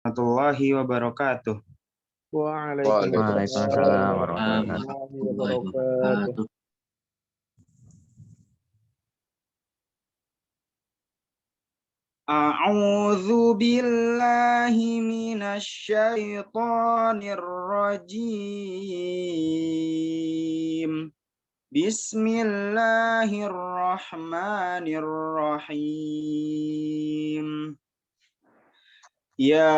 Warahmatullahi wabarakatuh. Waalaikumsalam Waalaikumsalam warahmatullahi warahmatullahi wabarakatuh. wabarakatuh. A'udzu billahi minasy syaithanir rajim. Bismillahirrahmanirrahim. Ya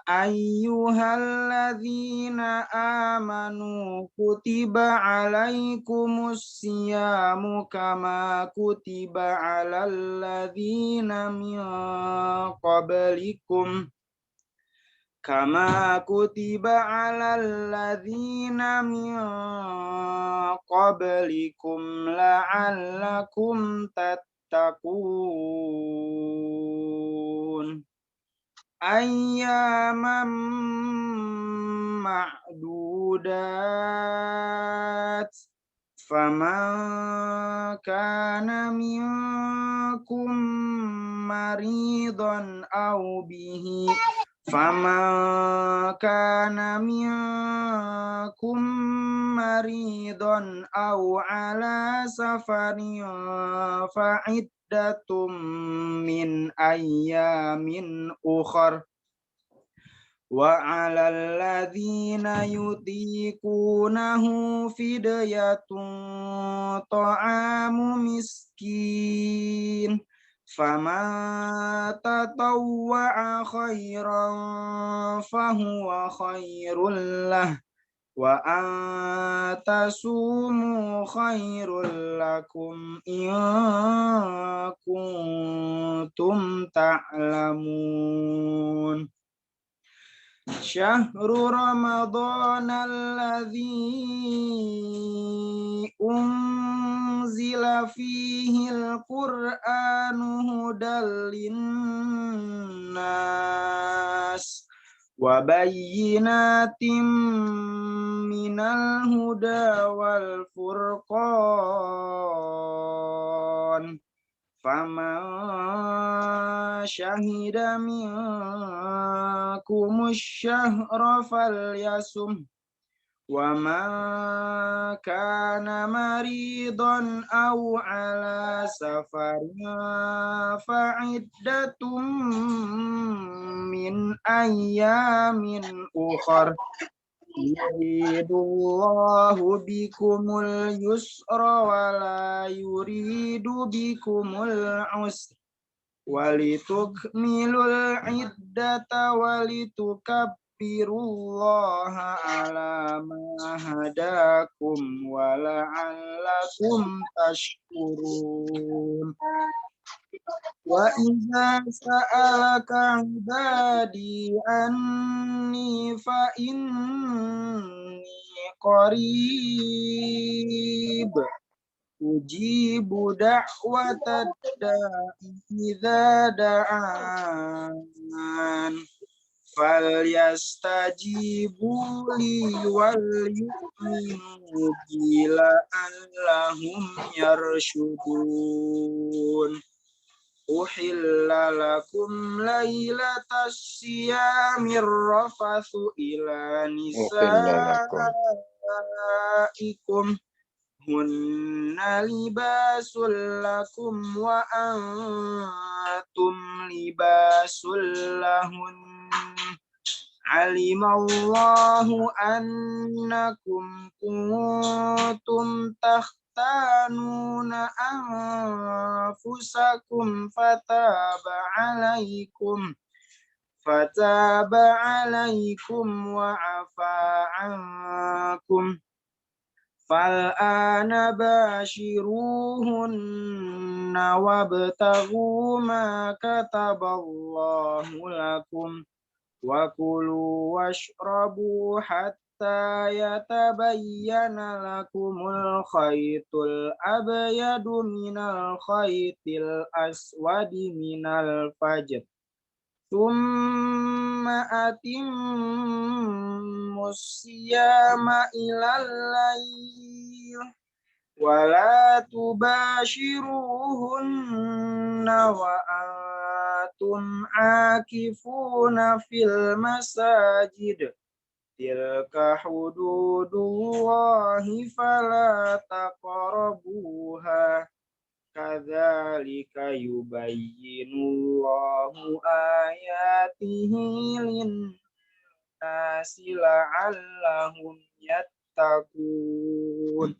ayyuhalladzina amanu kutiba alaikumus siyamu kama kutiba alal ladzina min qablikum la'allakum tattaqun. Ayyaman ma'dudat faman kana minkum maridan aw bihi aw ala safarin fa'iddatum min ayyamin ukhar wa 'alal ladzina yutiqunahu fidyatun ta'amu miskin faman tatawwa'a khairan fahuwa khairul lah wa antasumu khairul lakum in kuntum ta'lamun. Syahrul Ramadan alladzi unzila fihil Qur'anu hudal linnas wa bayyinatin minal huda wal furqan. Faman syahida minkumus syahra falyasum wa man kana maridan aw ala safarin fa'iddatum min ayyamin ukhar. Yuridullahu bikumul yusra wa la yuridu bikumul usra walitukmilul iddata walitukabbirullaha ala ma hadakum wa la'allakum tashkurun. Wa idza sa'alaka ibadi anni fa inni qarib ujibu da'watad da'i idza da'an falyastajibu li wal yu'minu bi la'allahum yarshudun. Uhilla lakum laylatas siyamir rafathu ila nisaikum hunna libasul lakum wa antum libasul lahun. Alimallahu annakum kuntum takhtanuna anfusakum fataba alaikum wa afa ankum fal'ana bashiruhunna wabtaghu ma kataballahu lakum wa kulu washrabu hatta yatabayyana lakumul khaytul abyadu minal khaytil aswadi minal fajr. Tsumma atimmus siyama ilal layl ولا تباشروهن وأنتم عاكفون في المساجد تلك حدود الله فلا تقربوها كذلك يبين الله آياته للناس لعلهم يتقون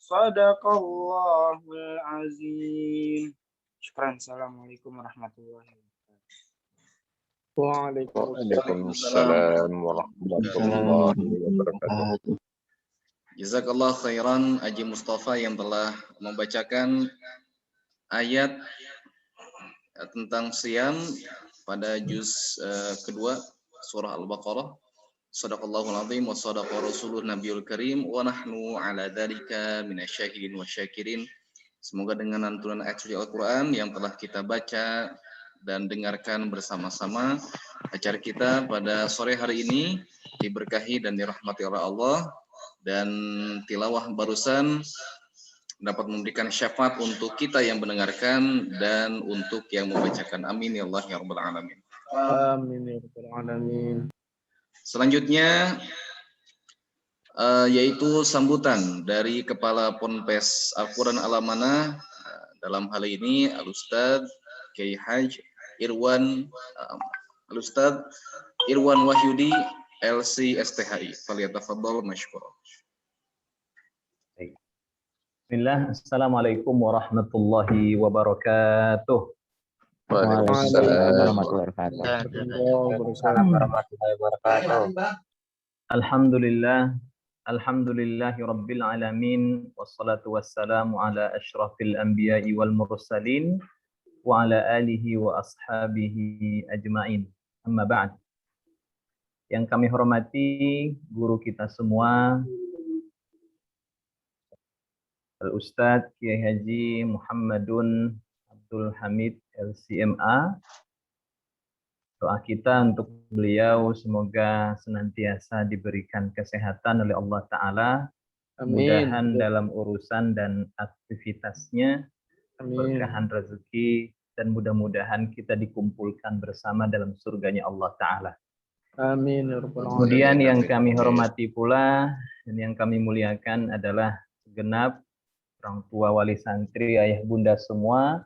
صدق الله العظيم. Syukran. Assalamualaikum warahmatullahi wabarakatuh. Waalaikumsalam warahmatullahi wabarakatuh. Jazakallah khairan Haji Mustafa yang telah membacakan ayat tentang siam pada juz kedua surah Al-Baqarah. Shadaqallahul azim wa shadaqa rasuluh nabiyul karim wa nahnu ala dzalika minasyahidin wasyakirin. Semoga dengan lantunan ayat suci Al-Qur'an yang telah kita baca dan dengarkan bersama-sama, acara kita pada sore hari ini diberkahi dan dirahmati oleh Allah, dan tilawah barusan dapat memberikan syafaat untuk kita yang mendengarkan dan untuk yang membacakan. Amin ya Allah ya rabbal alamin. Amin ya rabbal alamin. Selanjutnya yaitu sambutan dari Kepala Ponpes Al-Quran Al-Amanah, dalam hal ini Al-Ustadz Kiai Haji Irwan Al-Ustadz Irwan Wahyudi LC STHI. Falyatafadhal mashkura. Bismillah. Assalamualaikum warahmatullahi wabarakatuh. Waalaikumsalam warahmatullahi wabarakatuh. Alhamdulillah. Alhamdulillahi rabbil alamin. Wassalatu wassalamu ala asyrafil anbiya'i wal mursalin wa ala alihi wa ashabihi ajma'in. Amma ba'd. Yang kami hormati guru kita semua, Al-Ustadz Kiai Haji Muhammadun Abdul Hamid LCMA. Doa kita untuk beliau semoga senantiasa diberikan kesehatan oleh Allah Ta'ala. Kemudahan dalam urusan dan aktivitasnya, keberkahan rezeki, dan mudah-mudahan kita dikumpulkan bersama dalam surganya Allah Ta'ala. Amin. Kemudian yang kami hormati pula dan yang kami muliakan adalah segenap orang tua wali santri, ayah bunda semua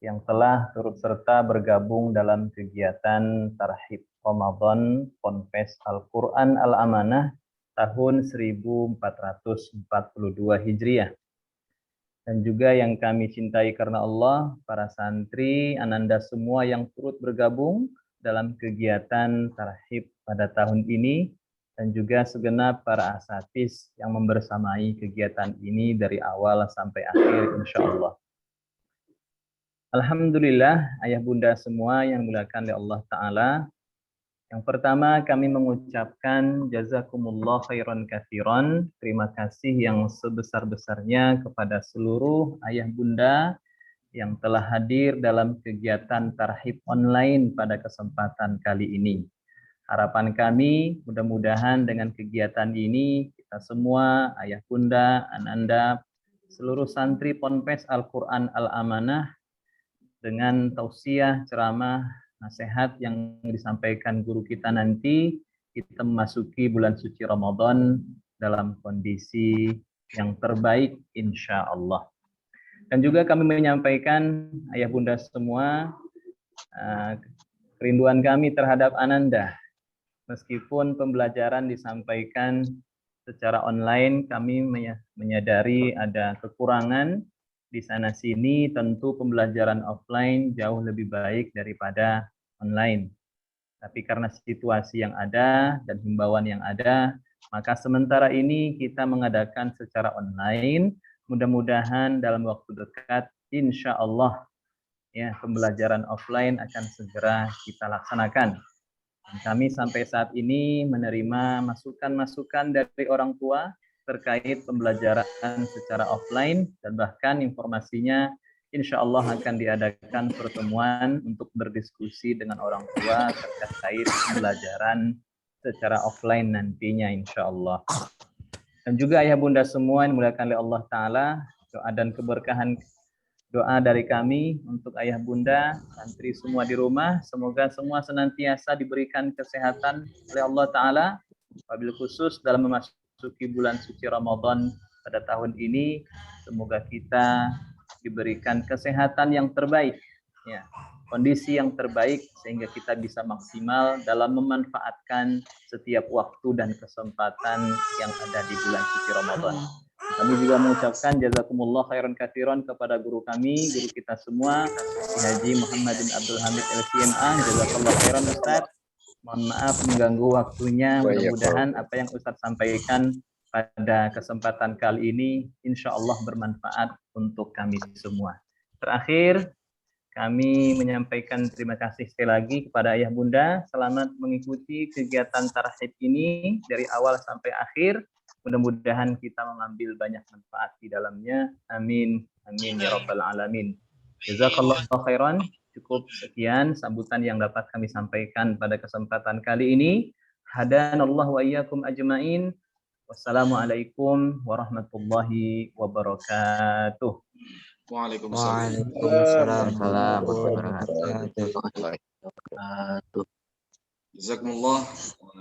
yang telah turut serta bergabung dalam kegiatan Tarhib Ramadan Ponpes Al-Quran Al-Amanah tahun 1442 Hijriah. Dan juga yang kami cintai karena Allah, para santri, ananda semua yang turut bergabung dalam kegiatan Tarhib pada tahun ini, dan juga segenap para asatiz yang membersamai kegiatan ini dari awal sampai akhir insya Allah. Alhamdulillah, ayah bunda semua yang dimuliakan oleh Allah Ta'ala. Yang pertama kami mengucapkan jazakumullah khairan katsiran. Terima kasih yang sebesar-besarnya kepada seluruh ayah bunda yang telah hadir dalam kegiatan Tarhib online pada kesempatan kali ini. Harapan kami mudah-mudahan dengan kegiatan ini kita semua, ayah bunda, ananda, seluruh santri Ponpes Al-Quran Al-Amanah dengan tausiah, ceramah, nasihat yang disampaikan guru kita nanti, kita memasuki bulan suci Ramadan dalam kondisi yang terbaik insya Allah. Dan juga kami menyampaikan ayah bunda semua kerinduan kami terhadap ananda. Meskipun pembelajaran disampaikan secara online, kami menyadari ada kekurangan di sana sini. Tentu pembelajaran offline jauh lebih baik daripada online. Tapi karena situasi yang ada dan himbauan yang ada, maka sementara ini kita mengadakan secara online. Mudah-mudahan dalam waktu dekat, insya Allah, ya, pembelajaran offline akan segera kita laksanakan. Dan kami sampai saat ini menerima masukan-masukan dari orang tua terkait pembelajaran secara offline, dan bahkan informasinya insya Allah akan diadakan pertemuan untuk berdiskusi dengan orang tua terkait pembelajaran secara offline nantinya insya Allah. Dan juga ayah bunda semua yang dimuliakan oleh Allah Ta'ala, doa dan keberkahan doa dari kami untuk ayah bunda, santri semua di rumah. Semoga semua senantiasa diberikan kesehatan oleh Allah Ta'ala. Wabil khusus dalam memasuki bulan suci Ramadan pada tahun ini, semoga kita diberikan kesehatan yang terbaik, ya, kondisi yang terbaik sehingga kita bisa maksimal dalam memanfaatkan setiap waktu dan kesempatan yang ada di bulan suci Ramadan. Kami juga mengucapkan jazakumullah khairan katsiran kepada guru kami, guru kita semua, Haji Muhammad bin Abdul Hamid LCMA. Jazakallah khairan Ustaz. Mohon maaf mengganggu waktunya. Mudah-mudahan apa yang Ustaz sampaikan pada kesempatan kali ini insya Allah bermanfaat untuk kami semua. Terakhir, kami menyampaikan terima kasih sekali lagi kepada ayah bunda. Selamat mengikuti kegiatan tarhib ini dari awal sampai akhir. Mudah-mudahan kita mengambil banyak manfaat di dalamnya. Amin. Amin ya rabbal alamin. Jazakallahu khairan. Cukup sekian sambutan yang dapat kami sampaikan pada kesempatan kali ini. Hadanallahu wa iyyakum ajmain. Wassalamualaikum warahmatullahi wabarakatuh. Waalaikumsalam. Jazakumullah.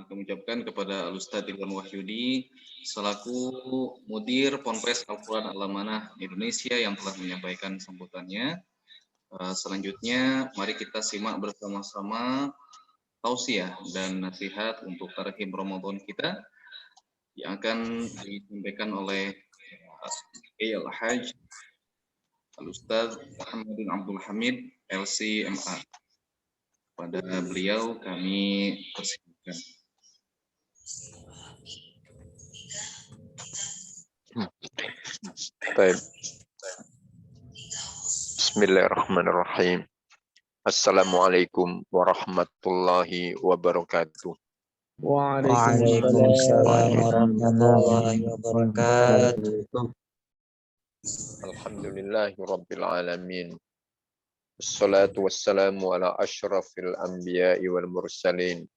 Kami ucapkan kepada Al-Ustadz Ridwan Wahyudi selaku Mudir Ponpes Al-Quran Al-Amanah Indonesia yang telah menyampaikan sambutannya. Selanjutnya mari kita simak bersama-sama tausiah dan nasihat untuk tarhib Ramadan kita yang akan disampaikan oleh Al-Hajj Al-Ustadz Muhammad bin Abdul Hamid LCMA. Pada beliau kami persilakan. Baik. Bismillahirrahmanirrahim. Assalamualaikum warahmatullahi wabarakatuh. Waalaikumsalam warahmatullahi wabarakatuh. Alhamdulillahi rabbil alamin. Wassalatu wassalamu ala asyrafil anbiya'i wal mursalin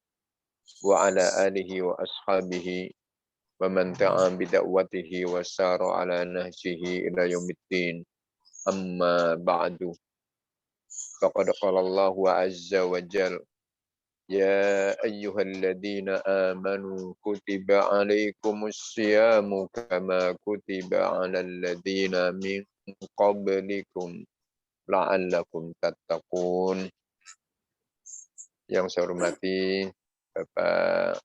wa ala alihi wa ashabihi wa man ta'a bida'watihi wa sara ala nahjihi ila yaumiddin. Amma ba'du. Faqad qala Allahu azza wa jalla ya ayyuhalladzina amanu kutiba alaikumus siyamu kama kutiba alal ladzina min qablikum la'allakum tattaqun. Yang saya hormati Bapak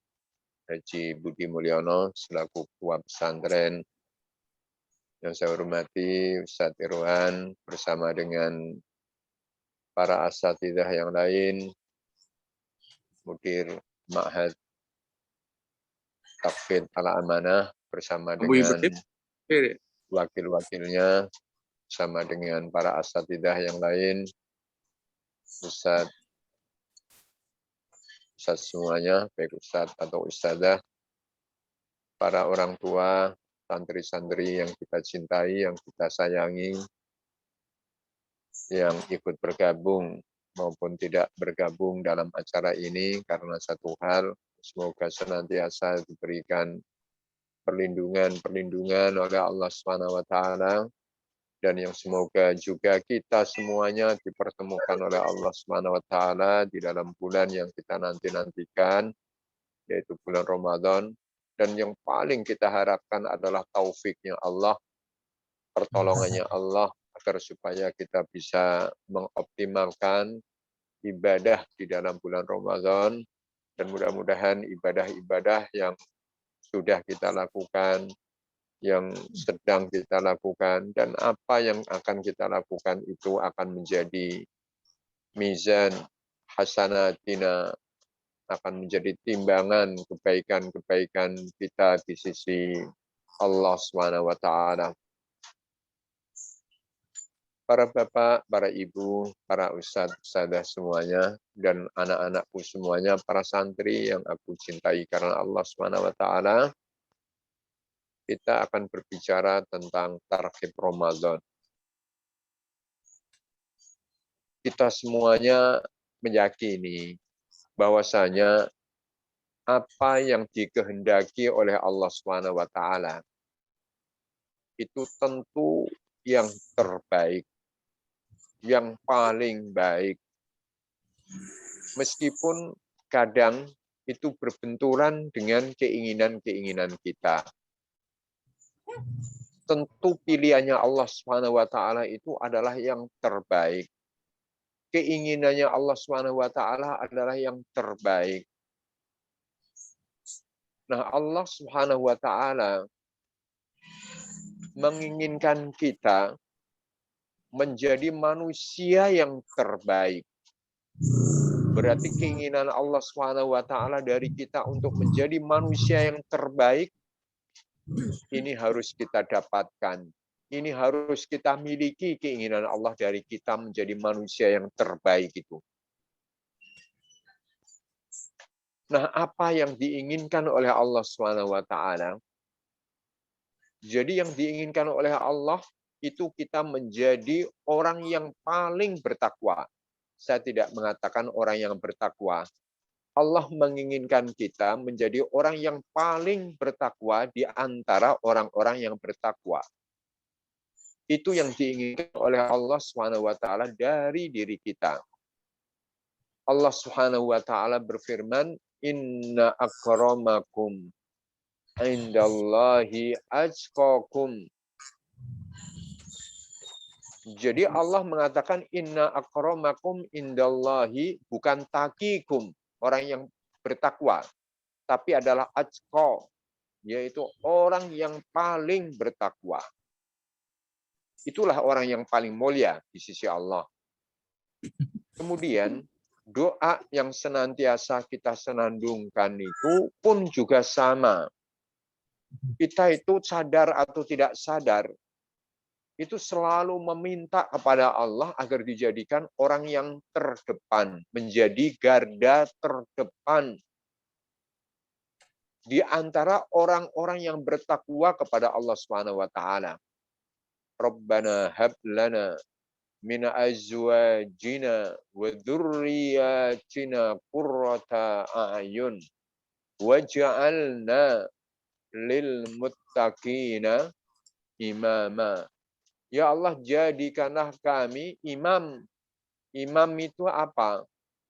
Haji Budi Mulyono selaku Ketua Pesantren. Yang saya hormati Ustadz Irwan bersama dengan para asatidzah yang lain, Mudir Ma'had Tahfidz Al-Amanah bersama dengan wakil-wakilnya, sama dengan para asatidzah yang lain, Ustadz semuanya, baik Ustadz atau Ustadzah, para orang tua, santri-santri yang kita cintai, yang kita sayangi, yang ikut bergabung maupun tidak bergabung dalam acara ini karena satu hal, semoga senantiasa diberikan perlindungan oleh Allah SWT, dan yang semoga juga kita semuanya dipertemukan oleh Allah SWT di dalam bulan yang kita nantikan, yaitu bulan Ramadan. Dan yang paling kita harapkan adalah taufiknya Allah, pertolongannya Allah, agar supaya kita bisa mengoptimalkan ibadah di dalam bulan Ramadan. Dan mudah-mudahan ibadah-ibadah yang sudah kita lakukan, yang sedang kita lakukan, dan apa yang akan kita lakukan itu akan menjadi mizan hasanatina, akan menjadi timbangan kebaikan-kebaikan kita di sisi Allah SWT. Para bapak, para ibu, para ustadz, ustadzah semuanya, dan anak-anakku semuanya, para santri yang aku cintai karena Allah SWT, kita akan berbicara tentang tarhib Ramadan. Kita semuanya meyakini bahwasanya apa yang dikehendaki oleh Allah SWT itu tentu yang terbaik, yang paling baik. Meskipun kadang itu berbenturan dengan keinginan-keinginan kita. Tentu pilihannya Allah Subhanahu wa taala itu adalah yang terbaik. Keinginannya Allah Subhanahu wa taala adalah yang terbaik. Nah, Allah Subhanahu wa taala menginginkan kita menjadi manusia yang terbaik. Berarti keinginan Allah Subhanahu wa taala dari kita untuk menjadi manusia yang terbaik ini harus kita dapatkan. Ini harus kita miliki keinginan Allah dari kita menjadi manusia yang terbaik itu. Nah, apa yang diinginkan oleh Allah Subhanahu wa taala? Jadi yang diinginkan oleh Allah itu kita menjadi orang yang paling bertakwa. Saya tidak mengatakan orang yang bertakwa. Allah menginginkan kita menjadi orang yang paling bertakwa di antara orang-orang yang bertakwa. Itu yang diinginkan oleh Allah Subhanahu wa taala dari diri kita. Allah Subhanahu wa taala berfirman, "Inna akramakum indallahi atqakum." Jadi Allah mengatakan inna akramakum indallahi, bukan taqikum, orang yang bertakwa, tapi adalah atqa, yaitu orang yang paling bertakwa. Itulah orang yang paling mulia di sisi Allah. Kemudian doa yang senantiasa kita senandungkan itu pun juga sama. Kita itu sadar atau tidak sadar, itu selalu meminta kepada Allah agar dijadikan orang yang terdepan, menjadi garda terdepan di antara orang-orang yang bertakwa kepada Allah Subhanahu wa taala. Rabbana hab lana min azwajina wa dzurriyyatina qurrata a'yun waj'alna lil muttaqina imama. Ya Allah, jadikanlah kami imam. Imam itu apa?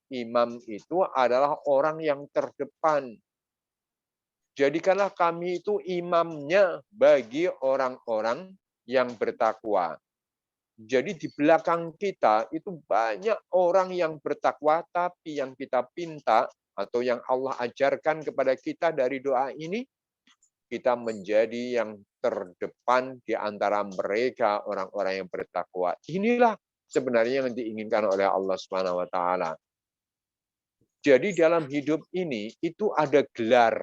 Imam itu adalah orang yang terdepan. Jadikanlah kami itu imamnya bagi orang-orang yang bertakwa. Jadi di belakang kita itu banyak orang yang bertakwa, tapi yang kita pinta atau yang Allah ajarkan kepada kita dari doa ini, kita menjadi yang terdepan di antara mereka orang-orang yang bertakwa. Inilah sebenarnya yang diinginkan oleh Allah Subhanahu wa taala. Jadi dalam hidup ini itu ada gelar,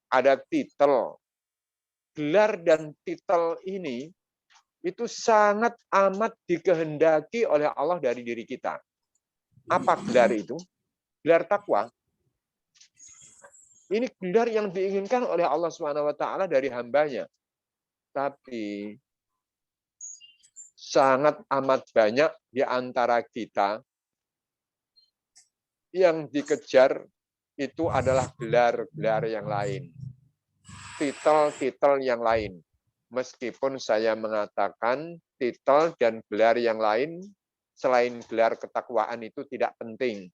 ada titel. Gelar dan titel ini itu sangat amat dikehendaki oleh Allah dari diri kita. Apa gelar itu? Gelar takwa. Ini gelar yang diinginkan oleh Allah Subhanahu wa taala dari hambanya. Tapi sangat amat banyak di antara kita yang dikejar itu adalah gelar-gelar yang lain. Titel-titel yang lain. Meskipun saya mengatakan titel dan gelar yang lain selain gelar ketakwaan itu tidak penting.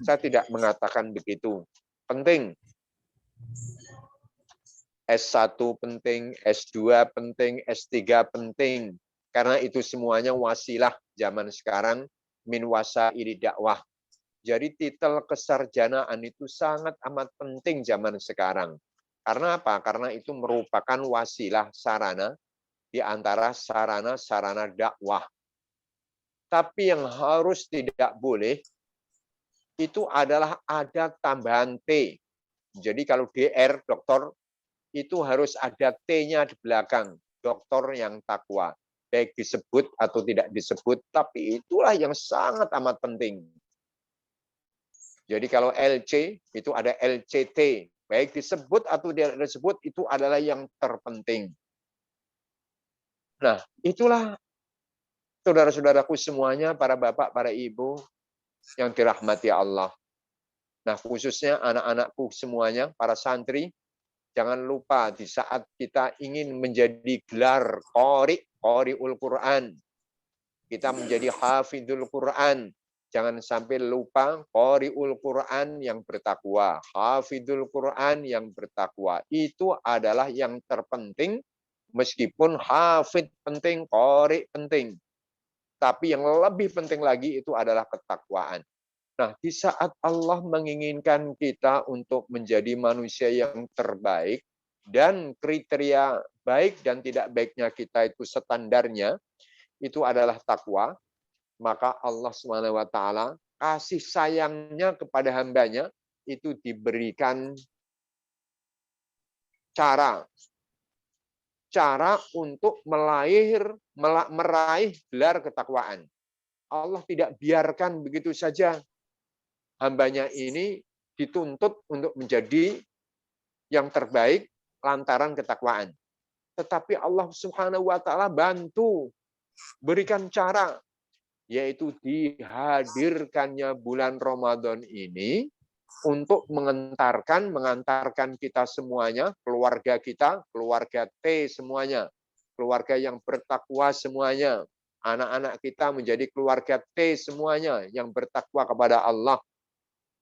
Saya tidak mengatakan begitu. Penting. S1 penting, S2 penting, S3 penting. Karena itu semuanya wasilah zaman sekarang min wasaili dakwah. Jadi titel kesarjanaan itu sangat amat penting zaman sekarang. Karena apa? Karena itu merupakan wasilah sarana di antara sarana-sarana dakwah. Tapi yang harus tidak boleh itu adalah ada tambahan T. Jadi kalau DR, dokter, itu harus ada T-nya di belakang. Dokter yang takwa. Baik disebut atau tidak disebut, tapi itulah yang sangat amat penting. Jadi kalau LC, itu ada LCT. Baik disebut atau tidak disebut, itu adalah yang terpenting. Nah, itulah saudara-saudaraku semuanya, para bapak, para ibu, yang dirahmati Allah. Nah, khususnya anak-anakku semuanya, para santri, jangan lupa di saat kita ingin menjadi gelar qari'ul Quran, kita menjadi hafidhul Quran, jangan sampai lupa qari'ul Quran yang bertakwa, hafidhul Quran yang bertakwa. Itu adalah yang terpenting, meskipun hafid penting, qari penting. Tapi yang lebih penting lagi itu adalah ketakwaan. Nah, di saat Allah menginginkan kita untuk menjadi manusia yang terbaik, dan kriteria baik dan tidak baiknya kita itu standarnya, itu adalah takwa, maka Allah SWT kasih sayangnya kepada hambanya itu diberikan cara untuk meraih gelar ketakwaan. Allah tidak biarkan begitu saja hambanya ini dituntut untuk menjadi yang terbaik lantaran ketakwaan. Tetapi Allah Subhanahu wa taala bantu, berikan cara, yaitu dihadirkannya bulan Ramadan ini untuk mengantarkan kita semuanya, keluarga kita, keluarga T semuanya, keluarga yang bertakwa semuanya, anak-anak kita menjadi keluarga T semuanya yang bertakwa kepada Allah.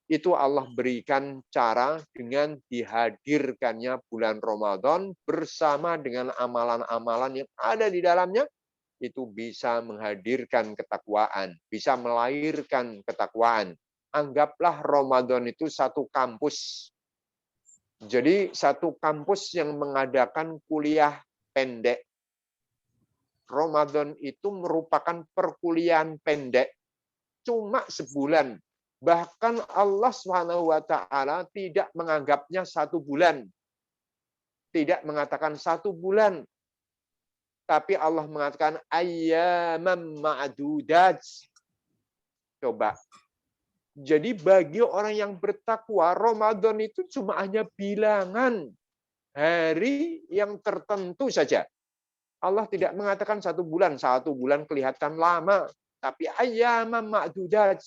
Itu Allah berikan cara dengan dihadirkannya bulan Ramadan bersama dengan amalan-amalan yang ada di dalamnya, itu bisa menghadirkan ketakwaan, bisa melahirkan ketakwaan. Anggaplah Ramadan itu satu kampus. Jadi satu kampus yang mengadakan kuliah pendek. Ramadan itu merupakan perkuliahan pendek, cuma sebulan. Bahkan Allah SWT tidak menganggapnya 1 bulan. Tidak mengatakan 1 bulan. Tapi Allah mengatakan ayyamam ma'dudat. Coba. Jadi bagi orang yang bertakwa, Ramadan itu cuma hanya bilangan hari yang tertentu saja. Allah tidak mengatakan 1 bulan. 1 bulan kelihatan lama. Tapi ayyamam ma'dudat.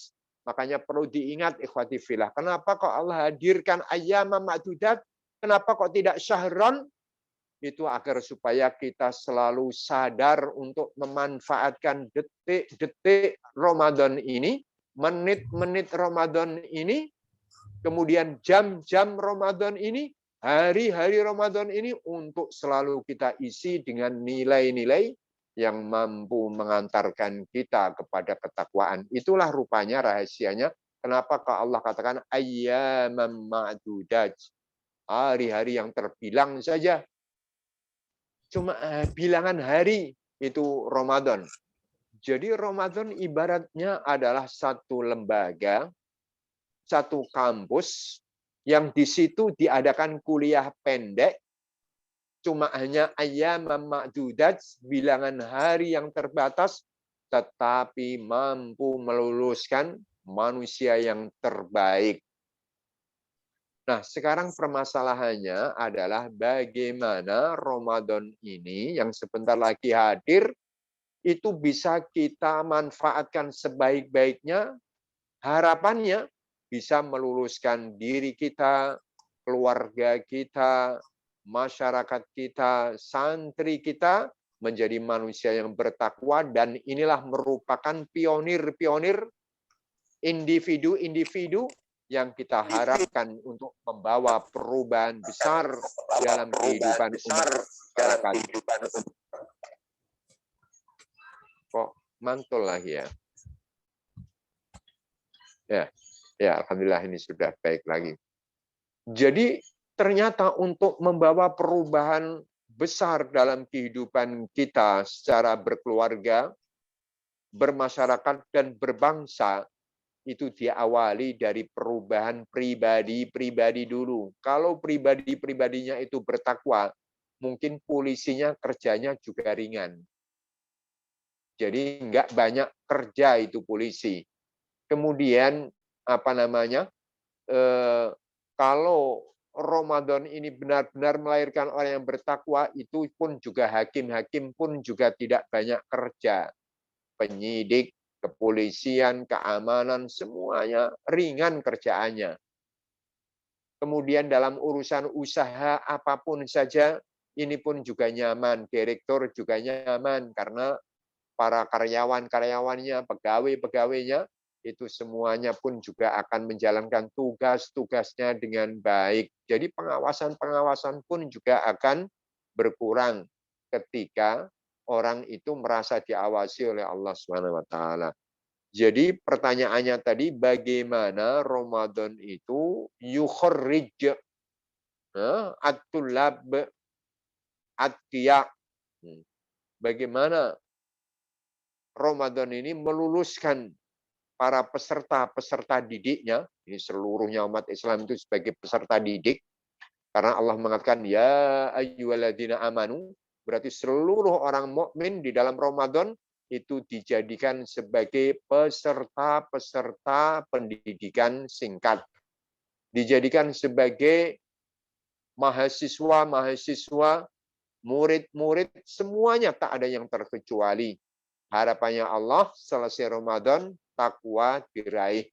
Makanya perlu diingat ikhwati fillah. Kenapa kok Allah hadirkan ayyamam ma'dudat? Kenapa kok tidak syahron? Itu agar supaya kita selalu sadar untuk memanfaatkan detik-detik Ramadan ini, menit-menit Ramadan ini, kemudian jam-jam Ramadan ini, hari-hari Ramadan ini untuk selalu kita isi dengan nilai-nilai yang mampu mengantarkan kita kepada ketakwaan. Itulah rupanya rahasianya. Kenapa Allah katakan ayyamam ma'dudat? Hari-hari yang terbilang saja. Cuma bilangan hari itu Ramadan. Jadi Ramadan ibaratnya adalah satu lembaga, satu kampus yang di situ diadakan kuliah pendek, cuma hanya ayyamam ma'dudat, bilangan hari yang terbatas, tetapi mampu meluluskan manusia yang terbaik. Nah, sekarang permasalahannya adalah bagaimana Ramadan ini yang sebentar lagi hadir, itu bisa kita manfaatkan sebaik-baiknya, harapannya bisa meluluskan diri kita, keluarga kita, masyarakat kita, santri kita, menjadi manusia yang bertakwa, dan inilah merupakan pionir-pionir, individu-individu yang kita harapkan untuk membawa perubahan besar dalam kehidupan umat masyarakat. Kok mantul lagi ya? Ya, alhamdulillah ini sudah baik lagi. Jadi ternyata untuk membawa perubahan besar dalam kehidupan kita secara berkeluarga, bermasyarakat, dan berbangsa, itu diawali dari perubahan pribadi-pribadi dulu. Kalau pribadi-pribadinya itu bertakwa, mungkin polisinya kerjanya juga ringan. Jadi nggak banyak kerja itu polisi. Kemudian kalau Ramadan ini benar-benar melahirkan orang yang bertakwa, itu pun juga hakim-hakim pun juga tidak banyak kerja. Penyidik, kepolisian, keamanan, semuanya ringan kerjaannya. Kemudian dalam urusan usaha apapun saja, ini pun juga nyaman. Direktur juga nyaman karena para karyawan-karyawannya, pegawai-pegawainya, itu semuanya pun juga akan menjalankan tugas-tugasnya dengan baik. Jadi pengawasan-pengawasan pun juga akan berkurang ketika orang itu merasa diawasi oleh Allah Subhanahu wa taala. Jadi pertanyaannya tadi, bagaimana Ramadan itu yukhrij at-tullab at-tiya. Bagaimana Ramadan ini meluluskan para peserta-peserta didiknya, ini seluruhnya umat Islam itu sebagai peserta didik, karena Allah mengatakan, ya ayyuhalladzina amanu, berarti seluruh orang mukmin di dalam Ramadan itu dijadikan sebagai peserta-peserta pendidikan singkat. Dijadikan sebagai mahasiswa-mahasiswa, murid-murid, semuanya tak ada yang terkecuali. Harapannya Allah, selesai Ramadan, takwa diraih.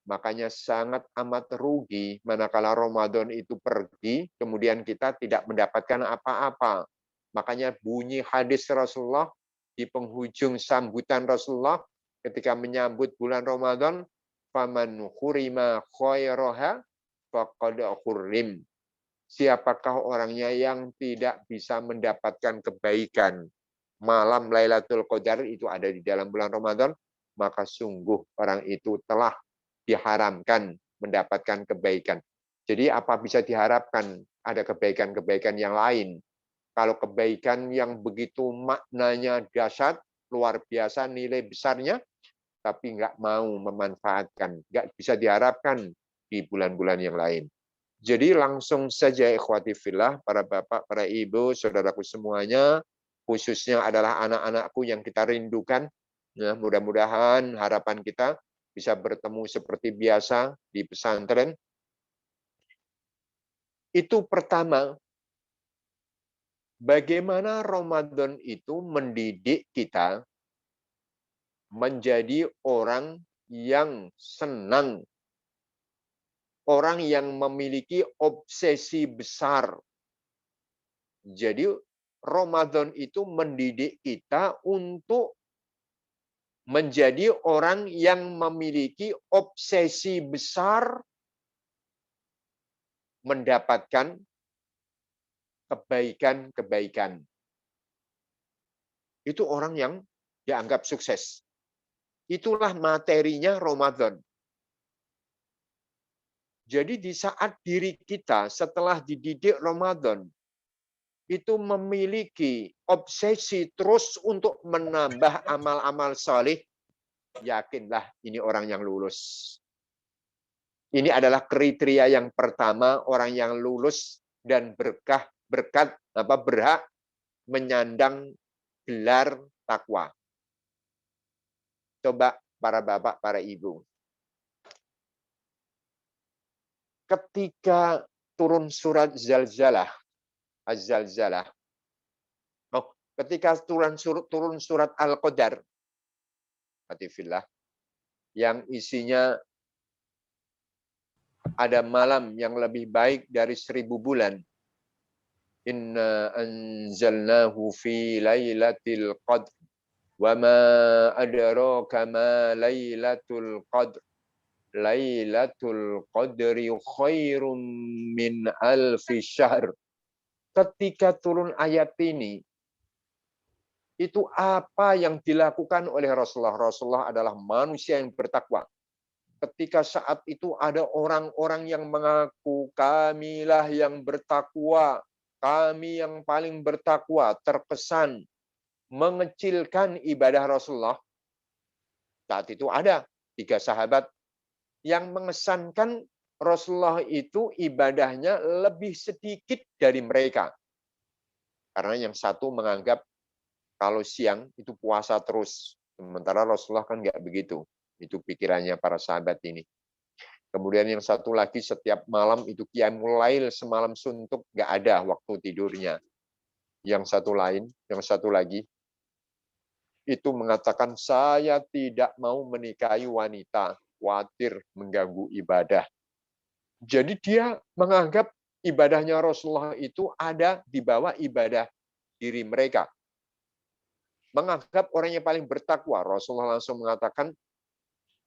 Makanya sangat amat rugi manakala Ramadan itu pergi, kemudian kita tidak mendapatkan apa-apa. Makanya bunyi hadis Rasulullah di penghujung sambutan Rasulullah ketika menyambut bulan Ramadan, faman hurima khairaha faqad hurrim. Siapakah orangnya yang tidak bisa mendapatkan kebaikan? Malam Lailatul Qadar itu ada di dalam bulan Ramadan, maka sungguh orang itu telah diharamkan mendapatkan kebaikan. Jadi apa bisa diharapkan? Ada kebaikan-kebaikan yang lain. Kalau kebaikan yang begitu maknanya dahsyat, luar biasa nilai besarnya, tapi nggak mau memanfaatkan, nggak bisa diharapkan di bulan-bulan yang lain. Jadi langsung saja ikhwati fillah, para bapak, para ibu, saudaraku semuanya, khususnya adalah anak-anakku yang kita rindukan. Ya, mudah-mudahan harapan kita bisa bertemu seperti biasa di pesantren. Itu pertama, bagaimana Ramadan itu mendidik kita menjadi orang yang senang, orang yang memiliki obsesi besar. Jadi Ramadan itu mendidik kita untuk menjadi orang yang memiliki obsesi besar mendapatkan kebaikan-kebaikan. Itu orang yang dianggap sukses. Itulah materinya Ramadan. Jadi di saat diri kita setelah dididik Ramadan, itu memiliki obsesi terus untuk menambah amal-amal saleh, yakinlah ini orang yang lulus. Ini adalah kriteria yang pertama, orang yang lulus dan berkah, berkat, berhak menyandang gelar takwa. Coba para bapak, para ibu. Ketika turun surat Zalzalah, Az-Zalzalah. Ketika turun surat Al-Qadar, Atifillah, yang isinya ada malam yang lebih baik dari 1000 bulan. Inna anzalnahu fi lailatul qadr wa ma adraka ma lailatul qadr. Lailatul qadri khairum min alfi syahr. Ketika turun ayat ini, itu apa yang dilakukan oleh Rasulullah? Rasulullah adalah manusia yang bertakwa. Ketika saat itu ada orang-orang yang mengaku, kamilah yang bertakwa, kami yang paling bertakwa, terkesan mengecilkan ibadah Rasulullah. Saat itu ada 3 sahabat yang mengesankan Rasulullah itu ibadahnya lebih sedikit dari mereka. Karena yang satu menganggap kalau siang itu puasa terus. Sementara Rasulullah kan nggak begitu. Itu pikirannya para sahabat ini. Kemudian yang satu lagi setiap malam itu qiyamul lail, semalam suntuk, nggak ada waktu tidurnya. Yang satu lagi itu mengatakan, saya tidak mau menikahi wanita, khawatir mengganggu ibadah. Jadi dia menganggap ibadahnya Rasulullah itu ada di bawah ibadah diri mereka. Menganggap orang yang paling bertakwa. Rasulullah langsung mengatakan,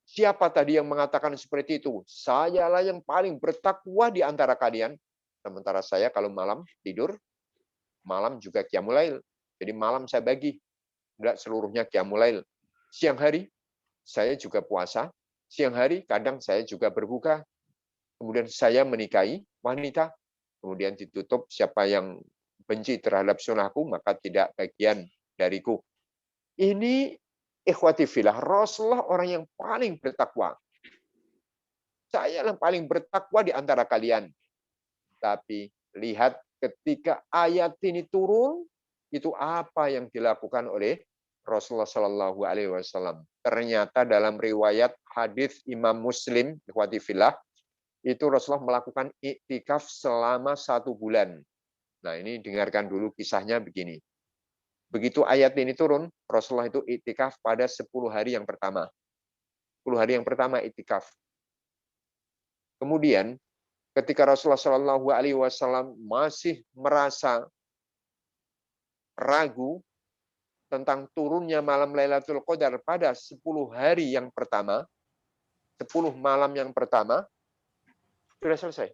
siapa tadi yang mengatakan seperti itu? Sayalah yang paling bertakwa di antara kalian. Sementara saya kalau malam tidur, malam juga qiyamul lail. Jadi malam saya bagi, enggak seluruhnya qiyamul lail. Siang hari saya juga puasa. Siang hari kadang saya juga berbuka. Kemudian saya menikahi wanita. Kemudian ditutup, siapa yang benci terhadap sunahku, maka tidak bagian dariku. Ini ikhwati fillah, Rasulullah orang yang paling bertakwa. Saya yang paling bertakwa di antara kalian. Tapi lihat ketika ayat ini turun, itu apa yang dilakukan oleh Rasulullah Shallallahu Alaihi Wasallam. Ternyata dalam riwayat hadis Imam Muslim, ikhwati fillah, itu Rasulullah melakukan iktikaf selama 1 bulan. Nah ini dengarkan dulu kisahnya begini. Begitu ayat ini turun, Rasulullah itu iktikaf pada 10 hari yang pertama. 10 hari yang pertama iktikaf. Kemudian ketika Rasulullah Shallallahu Alaihi Wasallam masih merasa ragu tentang turunnya malam Lailatul Qadar pada 10 hari yang pertama, 10 malam yang pertama, sudah selesai.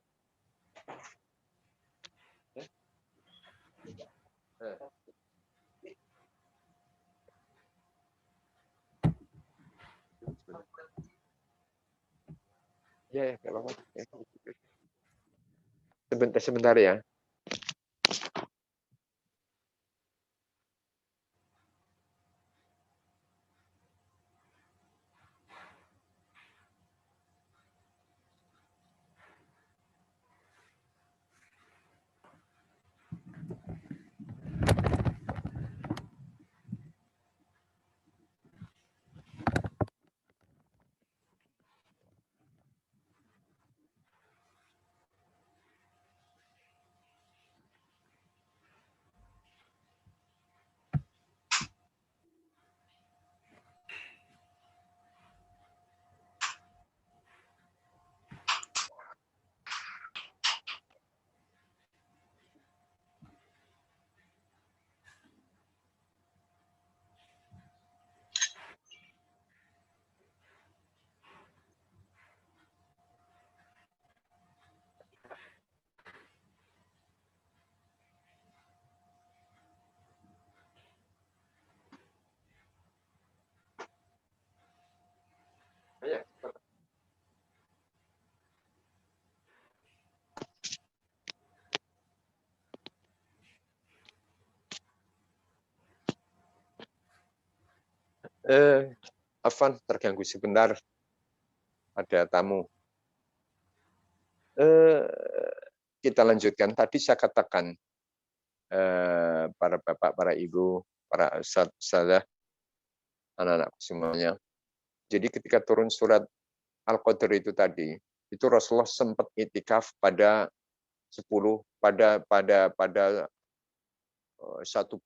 Ya, nggak apa-apa. Sebentar ya. Afwan, terganggu sebentar. Ada tamu. Kita lanjutkan. Tadi saya katakan, para bapak, para ibu, para ustadz, anak-anak semuanya. Jadi ketika turun surat Al-Qadr itu tadi, itu Rasulullah sempat itikaf pada 1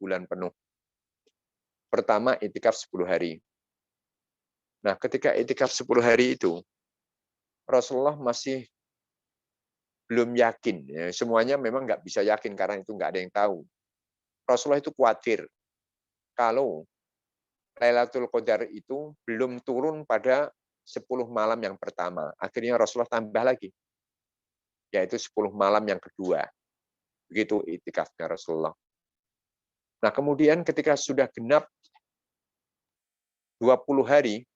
bulan penuh. Pertama itikaf 10 hari. Nah, ketika itikaf 10 hari itu, Rasulullah masih belum yakin. Ya, semuanya memang nggak bisa yakin karena itu nggak ada yang tahu. Rasulullah itu khawatir kalau Lailatul Qadar itu belum turun pada 10 malam yang pertama. Akhirnya Rasulullah tambah lagi, yaitu 10 malam yang kedua. Begitu itikafnya Rasulullah. Nah, kemudian ketika sudah genap 20 hari,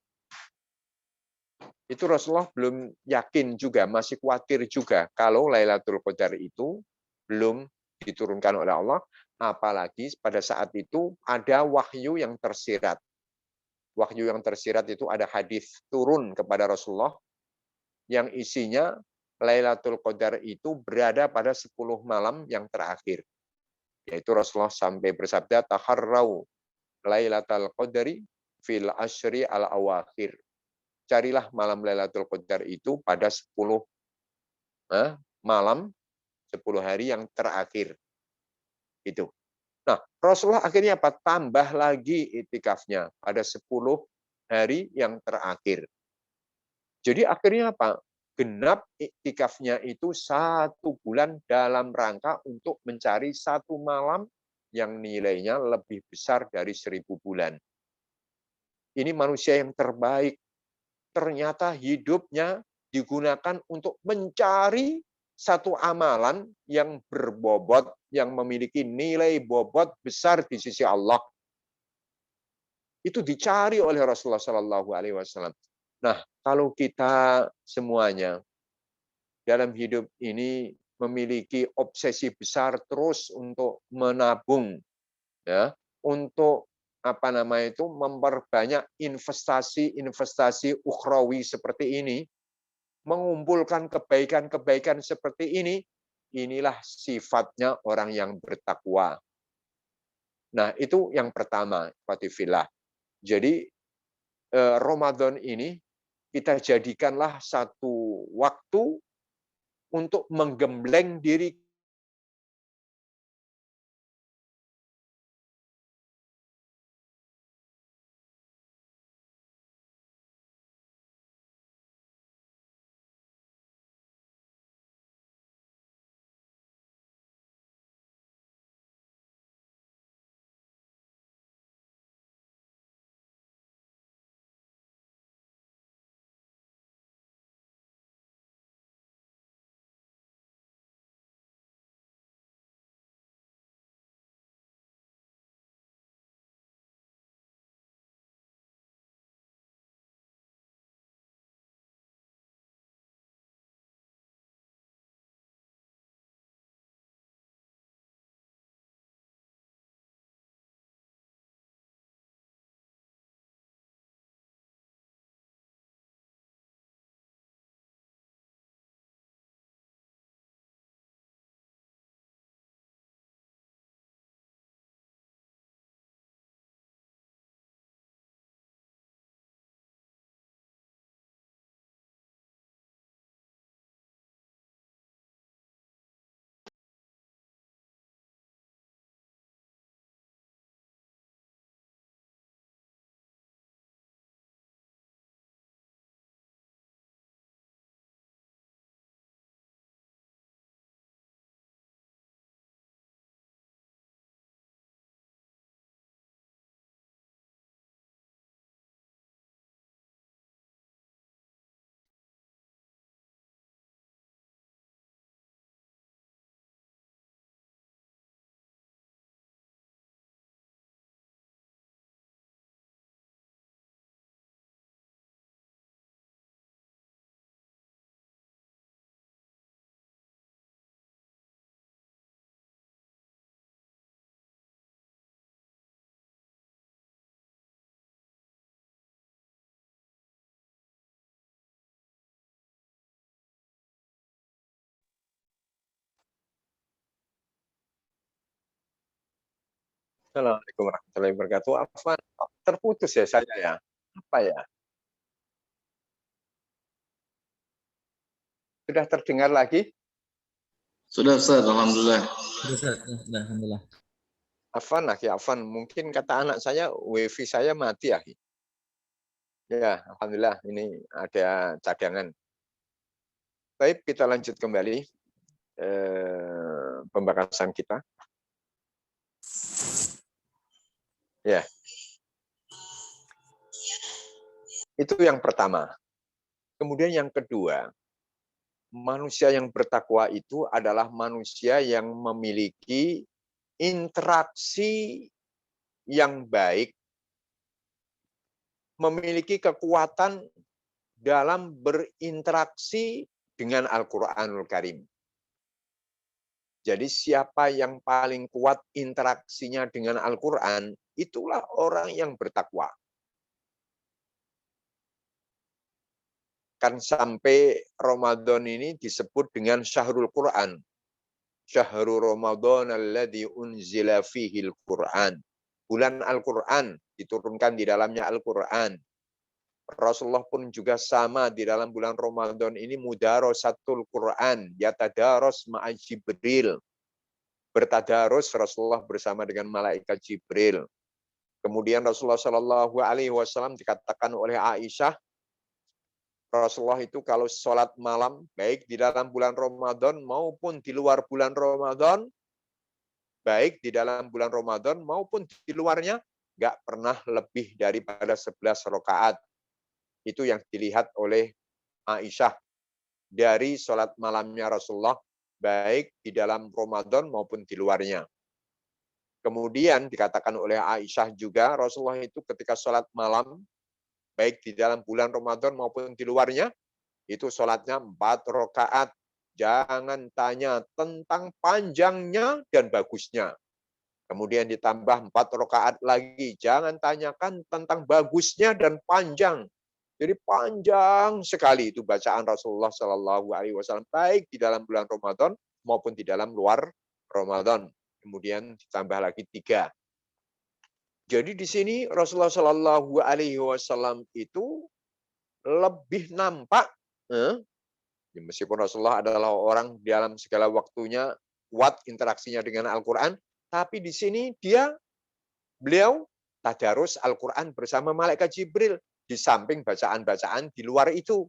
itu Rasulullah belum yakin juga, masih khawatir juga kalau Lailatul Qadar itu belum diturunkan oleh Allah, apalagi pada saat itu ada wahyu yang tersirat. Wahyu yang tersirat itu ada hadis turun kepada Rasulullah yang isinya Lailatul Qadar itu berada pada 10 malam yang terakhir. Yaitu Rasulullah sampai bersabda, taharrau Lailatul Qadari fil ashri al-awakhir. Carilah malam Lailatul Qadar itu pada 10 malam, 10 hari yang terakhir. Itu. Nah, Rasulullah akhirnya apa? Tambah lagi itikafnya pada 10 hari yang terakhir. Jadi akhirnya apa? genap iktikafnya itu 1 bulan dalam rangka untuk mencari 1 malam yang nilainya lebih besar dari 1000 bulan. Ini manusia yang terbaik. Ternyata hidupnya digunakan untuk mencari satu amalan yang berbobot, yang memiliki nilai bobot besar di sisi Allah. Itu dicari oleh Rasulullah SAW. Nah, kalau kita semuanya dalam hidup ini memiliki obsesi besar terus untuk menabung, ya, untuk memperbanyak investasi ukhrawi seperti ini, mengumpulkan kebaikan-kebaikan seperti ini, inilah sifatnya orang yang bertakwa. Nah, itu yang pertama, Fatifillah. Jadi Ramadan ini kita jadikanlah satu waktu untuk menggembleng diri Assalamualaikum warahmatullahi wabarakatuh. Afwan, terputus ya saya ya. Apa ya? Sudah terdengar lagi? Sudah Ustaz, alhamdulillah. Alhamdulillah. Afwan, mungkin kata anak saya wifi saya mati ya. Ya, alhamdulillah ini ada cadangan. Baik, kita lanjut kembali pembahasan kita. Ya. Itu yang pertama. Kemudian yang kedua, manusia yang bertakwa itu adalah manusia yang memiliki interaksi yang baik, memiliki kekuatan dalam berinteraksi dengan Al-Qur'anul Karim. Jadi siapa yang paling kuat interaksinya dengan Al-Qur'an, itulah orang yang bertakwa. Kan sampai Ramadan ini disebut dengan Syahrul Quran. Syahrul Ramadan alladzi unzila fihil Quran. Bulan Al-Quran, diturunkan di dalamnya Al-Quran. Rasulullah pun juga sama di dalam bulan Ramadan ini mudarasatul Quran, yatadaros ma'a Jibril. Bertadarus Rasulullah bersama dengan malaikat Jibril. Kemudian Rasulullah SAW dikatakan oleh Aisyah, Rasulullah itu kalau sholat malam, baik di dalam bulan Ramadan maupun di luar bulan Ramadan, baik di dalam bulan Ramadan maupun di luarnya, nggak pernah lebih daripada 11 rakaat. Itu yang dilihat oleh Aisyah dari sholat malamnya Rasulullah, baik di dalam Ramadan maupun di luarnya. Kemudian dikatakan oleh Aisyah juga, Rasulullah itu ketika sholat malam, baik di dalam bulan Ramadan maupun di luarnya, itu sholatnya 4 rakaat. Jangan tanya tentang panjangnya dan bagusnya. Kemudian ditambah 4 rakaat lagi. Jangan tanyakan tentang bagusnya dan panjang. Jadi panjang sekali itu bacaan Rasulullah Shallallahu Alaihi Wasallam, baik di dalam bulan Ramadan maupun di dalam luar Ramadan. Kemudian ditambah lagi 3. Jadi di sini Rasulullah Shallallahu Alaihi Wasallam itu lebih nampak, meskipun Rasulullah adalah orang dalam segala waktunya kuat interaksinya dengan Al-Quran, tapi di sini beliau tadarus Al-Quran bersama malaikat Jibril di samping bacaan-bacaan di luar itu.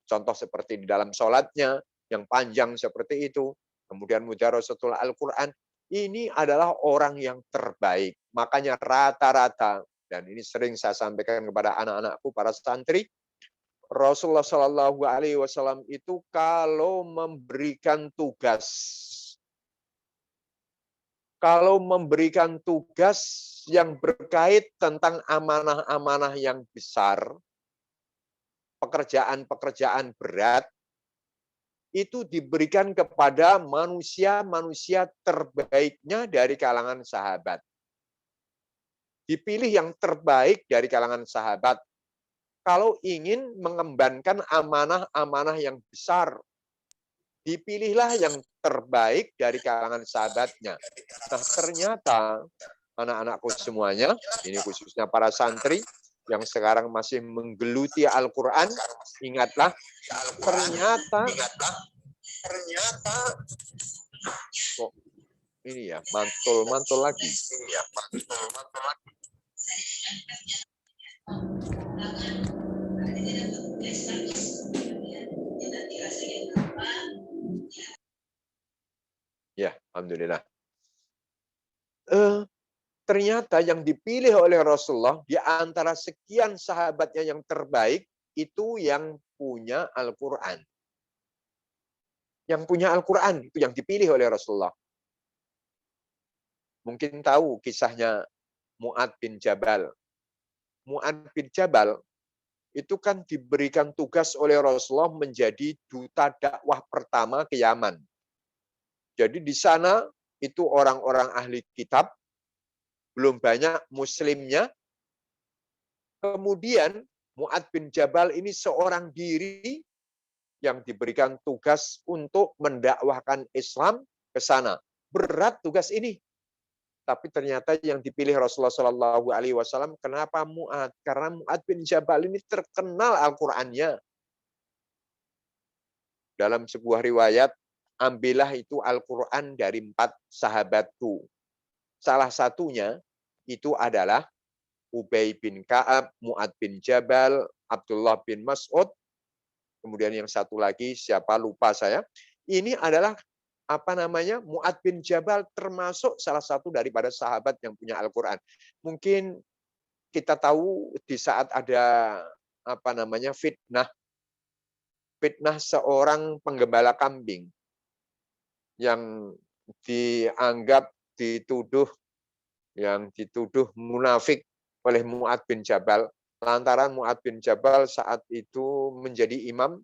Contoh seperti di dalam sholatnya yang panjang seperti itu. Kemudian mudarasatul Al-Quran. Ini adalah orang yang terbaik. Makanya rata-rata, dan ini sering saya sampaikan kepada anak-anakku, para santri, Rasulullah Shallallahu Alaihi Wasallam itu kalau memberikan tugas yang berkait tentang amanah-amanah yang besar, pekerjaan-pekerjaan berat, itu diberikan kepada manusia-manusia terbaiknya dari kalangan sahabat. Dipilih yang terbaik dari kalangan sahabat. Kalau ingin mengembankan amanah-amanah yang besar, dipilihlah yang terbaik dari kalangan sahabatnya. Nah, ternyata anak-anakku semuanya, ini khususnya para santri yang sekarang masih menggeluti Al-Quran, ingatlah, ternyata kok ini ya, mantul lagi. Ya, alhamdulillah. Ternyata yang dipilih oleh Rasulullah di antara sekian sahabatnya yang terbaik itu yang punya Al-Quran. Yang punya Al-Quran itu yang dipilih oleh Rasulullah. Mungkin tahu kisahnya Mu'ad bin Jabal. Mu'ad bin Jabal itu kan diberikan tugas oleh Rasulullah menjadi duta dakwah pertama ke Yaman. Jadi di sana itu orang-orang ahli kitab, belum banyak muslimnya. Kemudian Mu'ad bin Jabal ini seorang diri yang diberikan tugas untuk mendakwahkan Islam ke sana. Berat tugas ini. Tapi ternyata yang dipilih Rasulullah Shallallahu Alaihi Wasallam, kenapa Mu'ad? Karena Mu'ad bin Jabal ini terkenal Al-Qurannya. Dalam sebuah riwayat, ambillah itu Al-Quran dari 4 sahabatku. Salah satunya itu adalah Ubay bin Ka'ab, Mu'ad bin Jabal, Abdullah bin Mas'ud, kemudian yang satu lagi siapa lupa saya. Ini adalah Mu'ad bin Jabal termasuk salah satu daripada sahabat yang punya Al-Quran. Mungkin kita tahu di saat ada fitnah seorang penggembala kambing yang dianggap dituduh munafik oleh Mu'ad bin Jabal. Lantaran Mu'ad bin Jabal saat itu menjadi imam,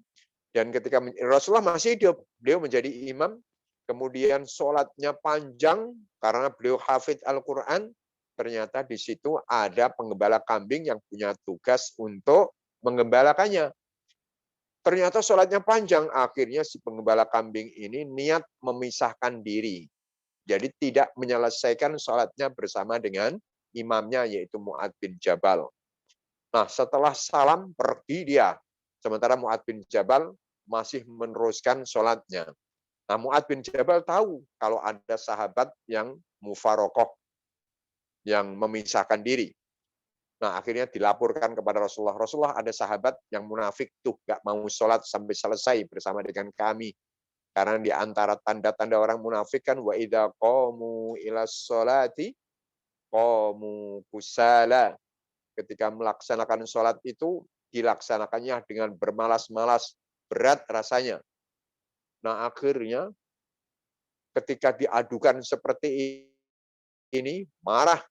dan ketika Rasulullah masih hidup, beliau menjadi imam, kemudian sholatnya panjang karena beliau hafidz Al-Quran. Ternyata di situ ada penggembala kambing yang punya tugas untuk menggembalakannya. Ternyata sholatnya panjang, akhirnya si penggembala kambing ini niat memisahkan diri. Jadi tidak menyelesaikan sholatnya bersama dengan imamnya, yaitu Mu'ad bin Jabal. Nah, setelah salam pergi dia. Sementara Mu'ad bin Jabal masih meneruskan sholatnya. Nah, Mu'ad bin Jabal tahu kalau ada sahabat yang mufarokoh, yang memisahkan diri. Nah, akhirnya dilaporkan kepada Rasulullah. Rasulullah, ada sahabat yang munafik tuh, gak mau sholat sampai selesai bersama dengan kami. Karena di antara tanda-tanda orang munafik kan, wa idza qamu ila sholati qamu kusala. Ketika melaksanakan sholat itu, dilaksanakannya dengan bermalas-malas, berat rasanya. Nah, akhirnya ketika diadukan seperti ini, marah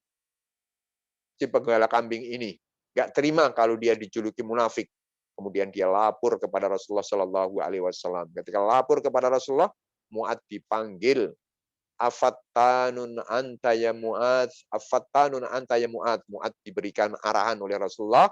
si penggala kambing ini. Gak terima kalau dia dijuluki munafik. Kemudian dia lapor kepada Rasulullah Shallallahu Alaihi Wasallam. Ketika lapor kepada Rasulullah, Mu'ad dipanggil. Afattanun anta ya Mu'ad, afattanun anta ya Mu'ad. Mu'ad diberikan arahan oleh Rasulullah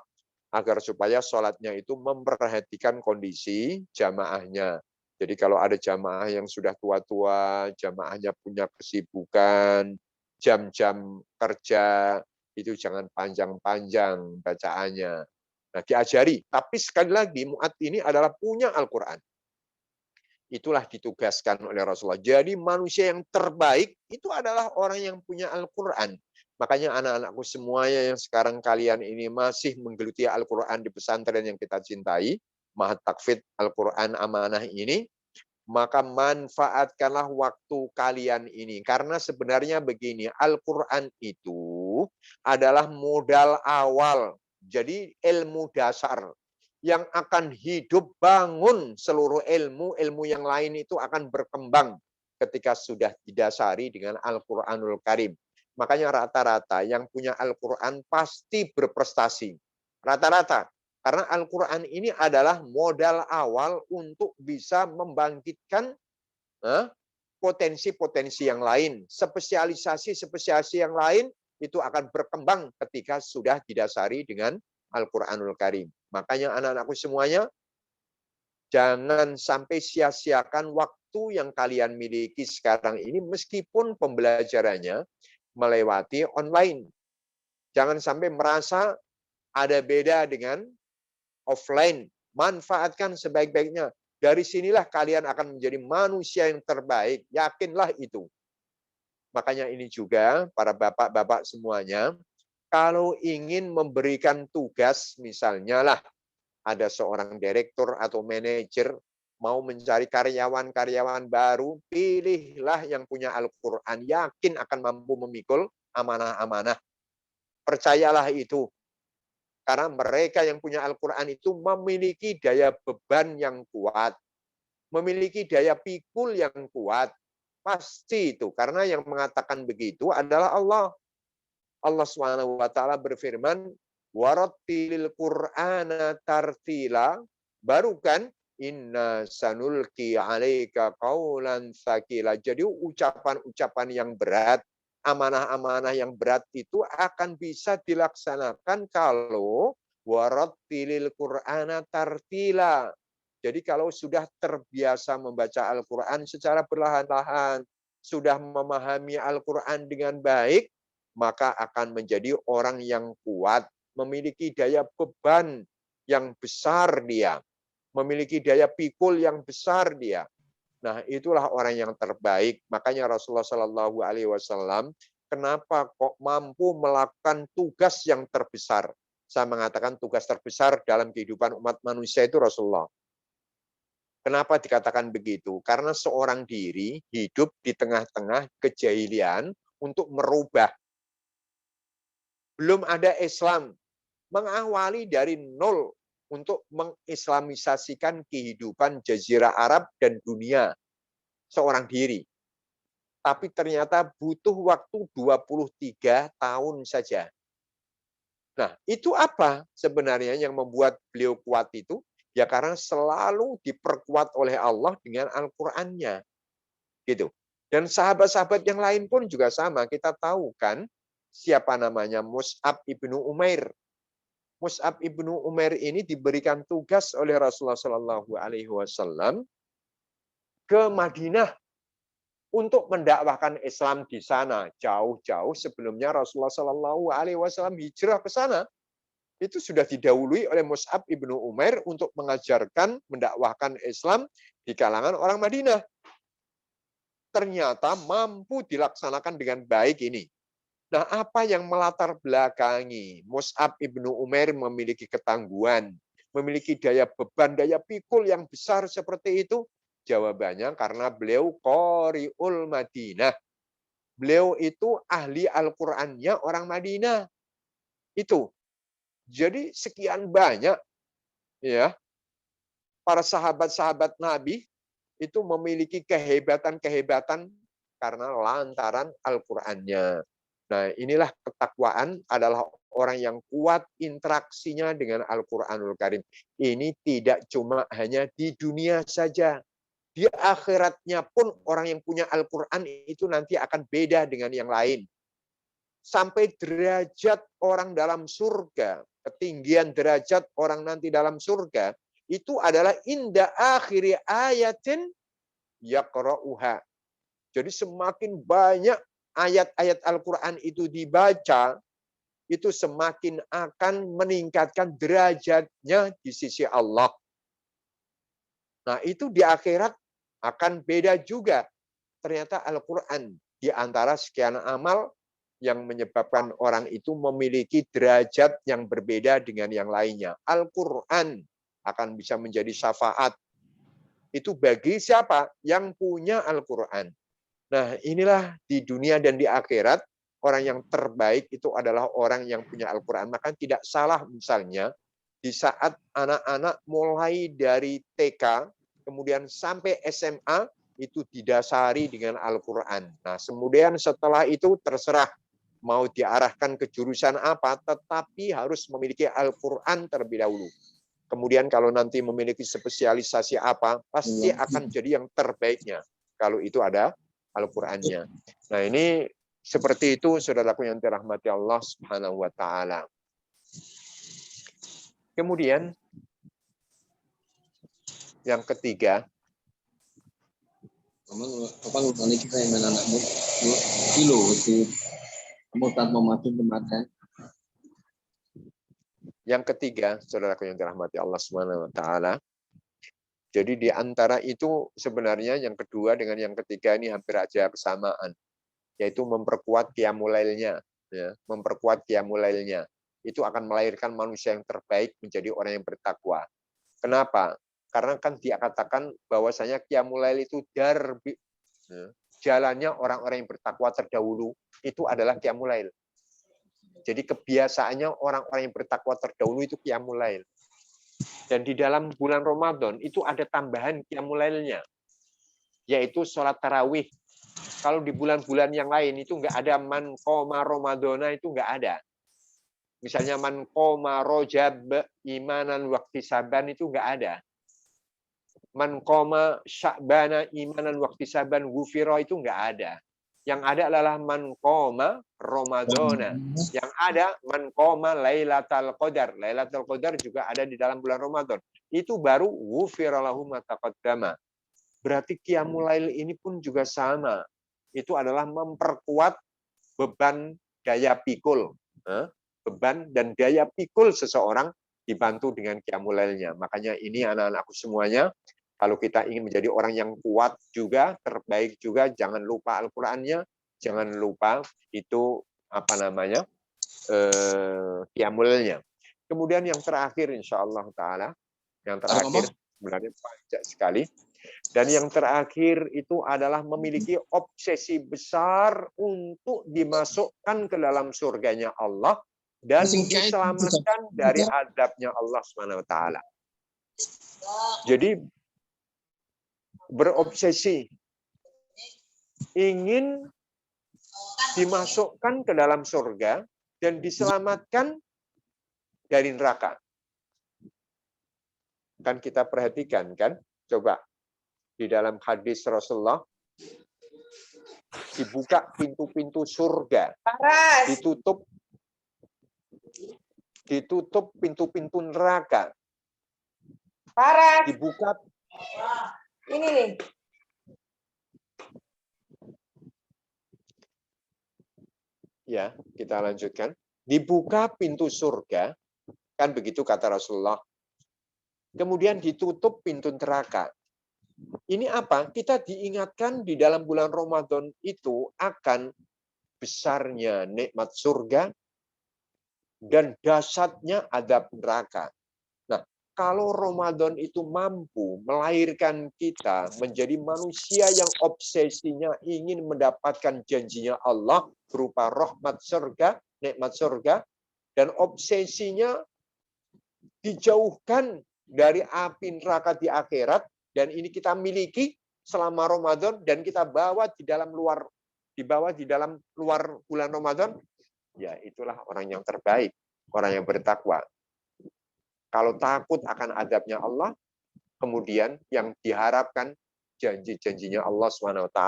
agar supaya sholatnya itu memperhatikan kondisi jamaahnya. Jadi kalau ada jamaah yang sudah tua-tua, jamaahnya punya kesibukan, jam-jam kerja, itu jangan panjang-panjang bacaannya. Nah, diajari. Tapi sekali lagi, Mu'ad ini adalah punya Al-Quran. Itulah ditugaskan oleh Rasulullah. Jadi manusia yang terbaik itu adalah orang yang punya Al-Quran. Makanya anak-anakku semuanya yang sekarang kalian ini masih menggeluti Al-Quran di pesantren yang kita cintai, Mahat Takfid Al-Quran Amanah ini, maka manfaatkanlah waktu kalian ini. Karena sebenarnya begini, Al-Quran itu adalah modal awal. Jadi ilmu dasar yang akan hidup bangun seluruh ilmu yang lain itu akan berkembang ketika sudah didasari dengan Al-Quranul Karim. Makanya rata-rata yang punya Al-Quran pasti berprestasi. Rata-rata. Karena Al-Quran ini adalah modal awal untuk bisa membangkitkan potensi-potensi yang lain. Spesialisasi yang lain itu akan berkembang ketika sudah didasari dengan Al-Quranul Karim. Makanya anak-anakku semuanya, jangan sampai sia-siakan waktu yang kalian miliki sekarang ini meskipun pembelajarannya melewati online. Jangan sampai merasa ada beda dengan offline. Manfaatkan sebaik-baiknya. Dari sinilah kalian akan menjadi manusia yang terbaik. Yakinlah itu. Makanya ini juga para bapak-bapak semuanya, kalau ingin memberikan tugas, misalnya lah, ada seorang direktur atau manajer mau mencari karyawan-karyawan baru, pilihlah yang punya Al-Quran. Yakin akan mampu memikul amanah-amanah. Percayalah itu. Karena mereka yang punya Al-Quran itu memiliki daya beban yang kuat. Memiliki daya pikul yang kuat. Pasti itu. Karena yang mengatakan begitu adalah Allah. Allah SWT berfirman, warattilil Qur'ana tartila. Baru kan, inna sanulki alaika qaulan tsaqila. Jadi ucapan-ucapan yang berat, amanah-amanah yang berat itu akan bisa dilaksanakan kalau warattilil Qur'ana tartila. Jadi kalau sudah terbiasa membaca Al-Quran secara perlahan-lahan, sudah memahami Al-Quran dengan baik, maka akan menjadi orang yang kuat, memiliki daya beban yang besar dia, memiliki daya pikul yang besar dia. Nah, itulah orang yang terbaik. Makanya Rasulullah Shallallahu Alaihi Wasallam kenapa kok mampu melakukan tugas yang terbesar? Saya mengatakan tugas terbesar dalam kehidupan umat manusia itu Rasulullah. Kenapa dikatakan begitu? Karena seorang diri hidup di tengah-tengah kejahilian untuk merubah. Belum ada Islam. Mengawali dari nol untuk mengislamisasikan kehidupan Jazirah Arab dan dunia seorang diri. Tapi ternyata butuh waktu 23 tahun saja. Nah, itu apa sebenarnya yang membuat beliau kuat itu? Ya karena selalu diperkuat oleh Allah dengan Al-Qur'annya. Gitu. Dan sahabat-sahabat yang lain pun juga sama. Kita tahu kan siapa namanya? Mus'ab ibnu Umair. Mus'ab ibnu Umair ini diberikan tugas oleh Rasulullah Shallallahu Alaihi Wasallam ke Madinah untuk mendakwahkan Islam di sana. Jauh-jauh sebelumnya Rasulullah Shallallahu Alaihi Wasallam hijrah ke sana. Itu sudah didahului oleh Mus'ab ibnu Umair untuk mengajarkan, mendakwahkan Islam di kalangan orang Madinah. Ternyata mampu dilaksanakan dengan baik ini. Nah, apa yang melatar belakangi Mus'ab ibnu Umair memiliki ketangguhan, memiliki daya beban, daya pikul yang besar seperti itu? Jawabannya karena beliau Qori'ul Madinah. Beliau itu ahli Al-Qur'annya orang Madinah. Itu. Jadi sekian banyak ya para sahabat-sahabat Nabi itu memiliki kehebatan-kehebatan karena lantaran Al-Qur'annya. Nah, inilah ketakwaan adalah orang yang kuat interaksinya dengan Al-Qur'anul Karim. Ini tidak cuma hanya di dunia saja. Di akhiratnya pun orang yang punya Al-Quran itu nanti akan beda dengan yang lain. Sampai derajat orang dalam surga, ketinggian derajat orang nanti dalam surga, itu adalah inda akhiri ayatin yaqra'uha. Jadi semakin banyak ayat-ayat Al-Quran itu dibaca, itu semakin akan meningkatkan derajatnya di sisi Allah. Nah, itu di akhirat akan beda juga. Ternyata Al-Quran di antara sekian amal yang menyebabkan orang itu memiliki derajat yang berbeda dengan yang lainnya. Al-Quran akan bisa menjadi syafaat. Itu bagi siapa? Yang punya Al-Quran. Nah, inilah di dunia dan di akhirat, orang yang terbaik itu adalah orang yang punya Al-Quran. Maka tidak salah misalnya, di saat anak-anak mulai dari TK, kemudian sampai SMA, itu didasari dengan Al-Quran. Nah, kemudian setelah itu terserah mau diarahkan ke jurusan apa, tetapi harus memiliki Al-Quran terlebih dahulu. Kemudian kalau nanti memiliki spesialisasi apa, pasti akan jadi yang terbaiknya. Kalau itu ada Al-Qurannya. Nah, ini seperti itu, saudaraku yang dirahmati Allah Subhanahu wa Ta'ala. Kemudian yang ketiga, kita yang menanam kilo itu kamu tanpa masuk kemarin. yang ketiga, saudaraku yang dirahmati Allah Subhanahu wa Ta'ala. Jadi di antara itu sebenarnya yang kedua dengan yang ketiga ini hampir aja bersamaan, yaitu memperkuat qiyamul lailnya, ya, memperkuat qiyamul lailnya. Itu akan melahirkan manusia yang terbaik menjadi orang yang bertakwa. Kenapa? Karena kan dia katakan bahwasanya qiyamul lail itu darbi, ya, jalannya orang-orang yang bertakwa terdahulu itu adalah qiyamul lail. Jadi kebiasaannya orang-orang yang bertakwa terdahulu itu qiyamul lail. Dan di dalam bulan Ramadan itu ada tambahan qiyamul lailnya, yaitu sholat tarawih. Kalau di bulan-bulan yang lain itu nggak ada man qoma Ramadana, itu nggak ada. Misalnya man qoma rojab imanan wahtisaban itu nggak ada. Man qoma sya'bana imanan wahtisaban ghufira itu nggak ada. Yang ada adalah man qoma Ramadana. Yang ada man qoma Lailatul Qadar. Lailatul Qadar juga ada di dalam bulan Ramadan. Itu baru ghufira lahu ma taqaddama. Berarti qiyamul lail ini pun juga sama. Itu adalah memperkuat beban daya pikul. Beban dan daya pikul seseorang dibantu dengan qiyamul lailnya. Makanya ini anak-anakku semuanya, kalau kita ingin menjadi orang yang kuat juga, terbaik juga, jangan lupa Al-Qur'annya, jangan lupa itu apa namanya? Qiyamul lailnya. Kemudian yang terakhir insyaallah taala, yang terakhir sebenarnya banyak sekali. Dan yang terakhir itu adalah memiliki obsesi besar untuk dimasukkan ke dalam surganya Allah dan diselamatkan dari azabnya Allah Subhanahu wa Ta'ala. Jadi berobsesi ingin dimasukkan ke dalam surga dan diselamatkan dari neraka. Kan kita perhatikan kan, coba di dalam hadis Rasulullah dibuka pintu-pintu surga, ditutup pintu-pintu neraka, dibuka. Ini nih. Ya, kita lanjutkan. Dibuka pintu surga, kan begitu kata Rasulullah. Kemudian ditutup pintu neraka. Ini apa? Kita diingatkan di dalam bulan Ramadan itu akan besarnya nikmat surga dan dahsyatnya azab neraka. Nah, kalau Ramadan itu mampu melahirkan kita menjadi manusia yang obsesinya ingin mendapatkan janjinya Allah berupa rahmat surga, nikmat surga, dan obsesinya dijauhkan dari api neraka di akhirat, dan ini kita miliki selama Ramadan dan kita bawa di dalam luar bulan Ramadan, ya itulah orang yang terbaik, orang yang bertakwa. Kalau takut akan azabnya Allah, kemudian yang diharapkan janji-janjinya Allah SWT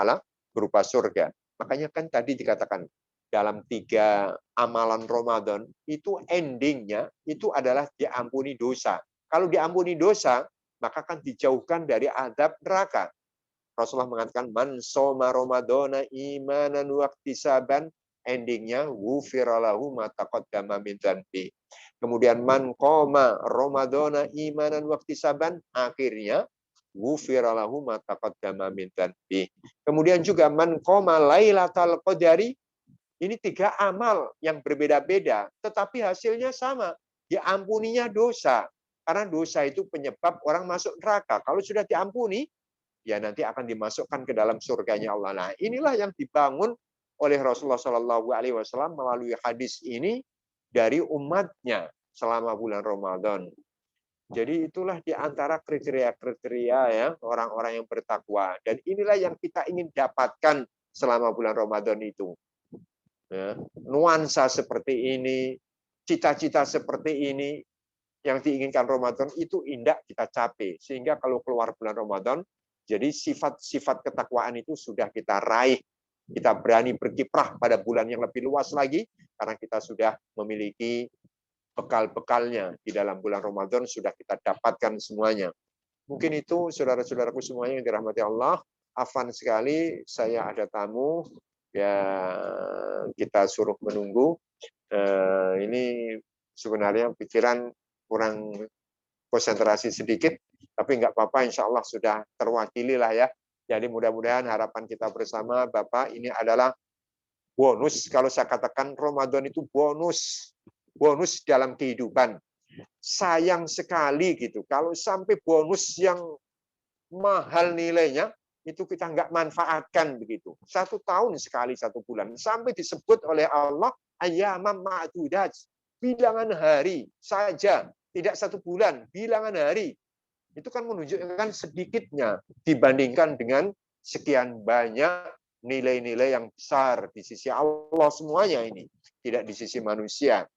berupa surga. Makanya kan tadi dikatakan dalam 3 amalan Ramadan itu endingnya itu adalah diampuni dosa. Kalau diampuni dosa, maka kan dijauhkan dari azab neraka. Rasulullah mengatakan man shoma ramadhana imanan wa ihtisaban, endingnya ghufira lahu ma taqaddama min dzanbi. Kemudian man qoma ramadhana imanan wa ihtisaban, akhirnya ghufira lahu ma taqaddama min dzanbi. Kemudian juga man qoma lailatal qadari, ini 3 amal yang berbeda-beda tetapi hasilnya sama, diampuninya dosa. Karena dosa itu penyebab orang masuk neraka. Kalau sudah diampuni, ya nanti akan dimasukkan ke dalam surganya Allah. Nah, inilah yang dibangun oleh Rasulullah SAW melalui hadis ini dari umatnya selama bulan Ramadan. Jadi itulah di antara kriteria-kriteria ya orang-orang yang bertakwa. Dan inilah yang kita ingin dapatkan selama bulan Ramadan itu. Ya, nuansa seperti ini, cita-cita seperti ini yang diinginkan Ramadan itu indah kita capai. Sehingga kalau keluar bulan Ramadan, jadi sifat-sifat ketakwaan itu sudah kita raih. Kita berani berkiprah pada bulan yang lebih luas lagi, karena kita sudah memiliki bekal-bekalnya di dalam bulan Ramadan, sudah kita dapatkan semuanya. Mungkin itu saudara-saudaraku semuanya yang dirahmati Allah. Afan sekali, saya ada tamu, ya kita suruh menunggu. Ini sebenarnya pikiran kurang konsentrasi sedikit, tapi nggak apa-apa, insya Allah sudah terwakili lah ya. Jadi mudah-mudahan harapan kita bersama, Bapak, ini adalah bonus. Kalau saya katakan Ramadan itu bonus dalam kehidupan. Sayang sekali gitu, kalau sampai bonus yang mahal nilainya, itu kita nggak manfaatkan begitu. 1 tahun sekali 1 bulan, sampai disebut oleh Allah, ayyamam ma'dudat, bilangan hari saja. Tidak 1 bulan, bilangan hari. Itu kan menunjukkan sedikitnya dibandingkan dengan sekian banyak nilai-nilai yang besar di sisi Allah semuanya ini. Tidak di sisi manusia.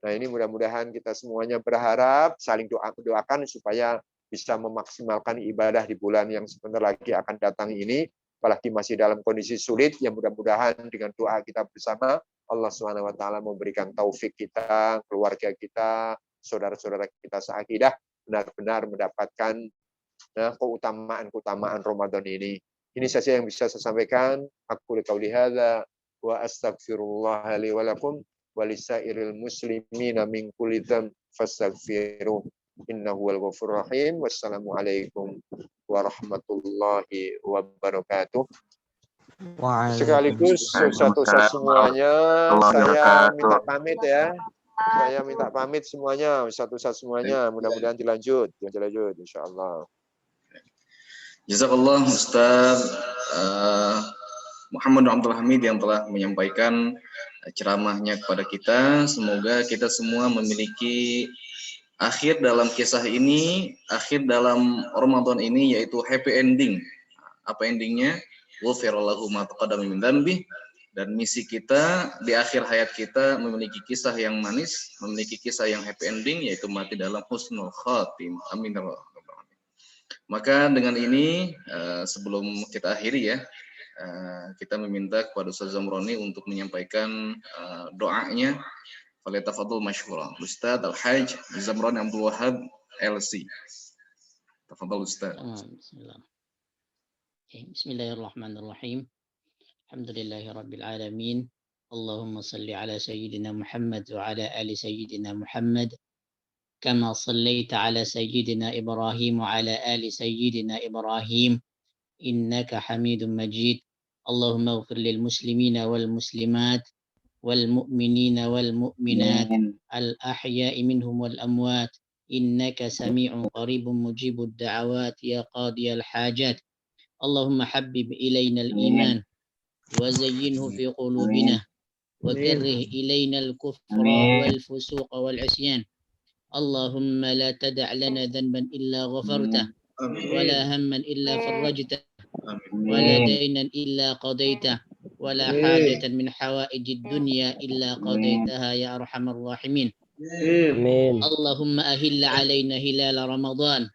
Nah ini mudah-mudahan kita semuanya berharap, saling doakan supaya bisa memaksimalkan ibadah di bulan yang sebentar lagi akan datang ini. Apalagi masih dalam kondisi sulit, yang mudah-mudahan dengan doa kita bersama, Allah SWT memberikan taufik kita, keluarga kita, saudara-saudara kita seakidah benar-benar mendapatkan keutamaan Ramadan ini. Ini saja yang bisa saya sampaikan. Aku qauli hadza wa astaghfirullah li wa lakum wa lisairil muslimina min kulli dzamb fastaghfiruh innahu wal ghafurur rahim. Wassalamualaikum warahmatullahi wabarakatuh. Sekaligus Ustaz semuanya, saya minta pamit ya. Saya minta pamit semuanya, Ustaz semuanya. Mudah-mudahan dilanjut insyaallah. Jazakallah Ustaz Muhammad Abdul Hamid yang telah menyampaikan ceramahnya kepada kita. Semoga kita semua memiliki akhir dalam kisah ini, akhir dalam Ramadan ini, yaitu happy ending. Apa endingnya? Ghufira lahu ma taqaddama min dzanbi. Dan misi kita di akhir hayat kita memiliki kisah yang manis, memiliki kisah yang happy ending, yaitu mati dalam husnul khatim. Amin. Maka dengan ini sebelum kita akhiri ya, kita meminta kepada Ustaz Zamroni untuk menyampaikan doanya. Falyatafadhal masykuran. Ustaz Al-Hajj Zamroni Abdul Wahab LC. Tafadhal Ustaz. Bismillahirrahmanirrahim. Alhamdulillahi Rabbil Alamin. Allahumma salli ala Sayyidina Muhammad wa ala ali Sayyidina Muhammad. Kama sallaita ala Sayyidina Ibrahim wa ala ali Sayyidina Ibrahim. Innaka Hamidun Majid. اللهم اغفر للمسلمين والمسلمات والمؤمنين والمؤمنات الأحياء منهم والأموات إنك سميع قريب مجيب الدعوات يا قاضي الحاجات. اللهم حبب إلينا الإيمان وزينه في قلوبنا وكره إلينا الكفر والفسوق والعصيان. اللهم لا تدع لنا ذنبا إلا غفرته ولا هما إلا فرجته ولا دينا إلا قضيته ولا حاجة من حوائج الدنيا إلا قضيتها يا أرحم الراحمين. اللهم أهل علينا هلال رمضان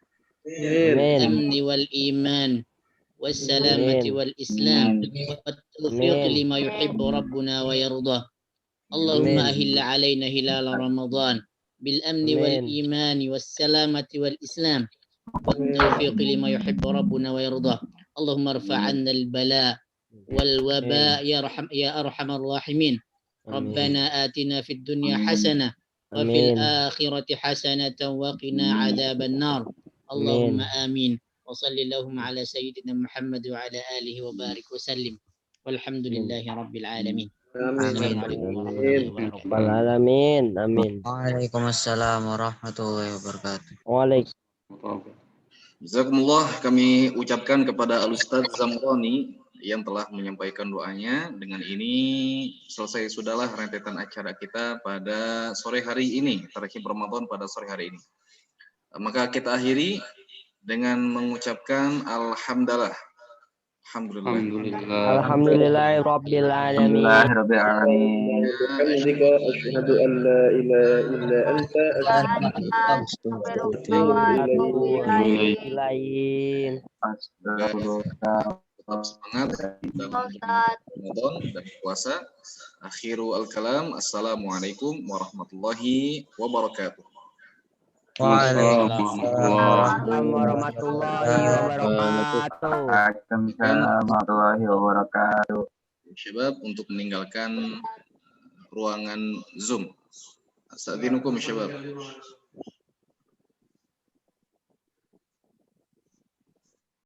بالأمن والإيمان والسلامة والإسلام والتوفيق لما يحب ربنا ويرضى. اللهم أهل علينا هلال رمضان بالأمن والإيمان والسلامة والإسلام والتوفيق لما يحب ربنا ويرضى. اللهم ارفع عنا البلاء والوباء يا أرحم الراحمين. ربنا آتنا في الدنيا حسنة وفي الآخرة حسنة وقنا عذاب النار. اللهم آمين. وصل اللهم على سيدنا محمد وعلى آله وبارك وسلم والحمد لله رب العالمين. السلام عليكم ورحمة الله وبركاته. Alamin. Amin. Waalaikumsalam warahmatullahi wabarakatuh. Waalaikumsalam. Jazakumullah, kami ucapkan kepada Al-Ustaz Zamroni yang telah menyampaikan doanya. Dengan ini selesai sudahlah rentetan acara kita pada sore hari ini, Tarhib Ramadan pada sore hari ini. Maka kita akhiri dengan mengucapkan alhamdulillah. Alhamdulillahirabbil alamin. Bihamdika asyhadu an la ilaha illa anta Tetap semangat dalam Ramadan dan puasa. Akhiru al-kalam. Assalamualaikum warahmatullahi wabarakatuh. Waalaikumsalam warahmatullahi wabarakatuh. Warahmatullahi wabarakatuh. Syabab untuk meninggalkan ruangan Zoom. Astagfirullahaladzim syabab.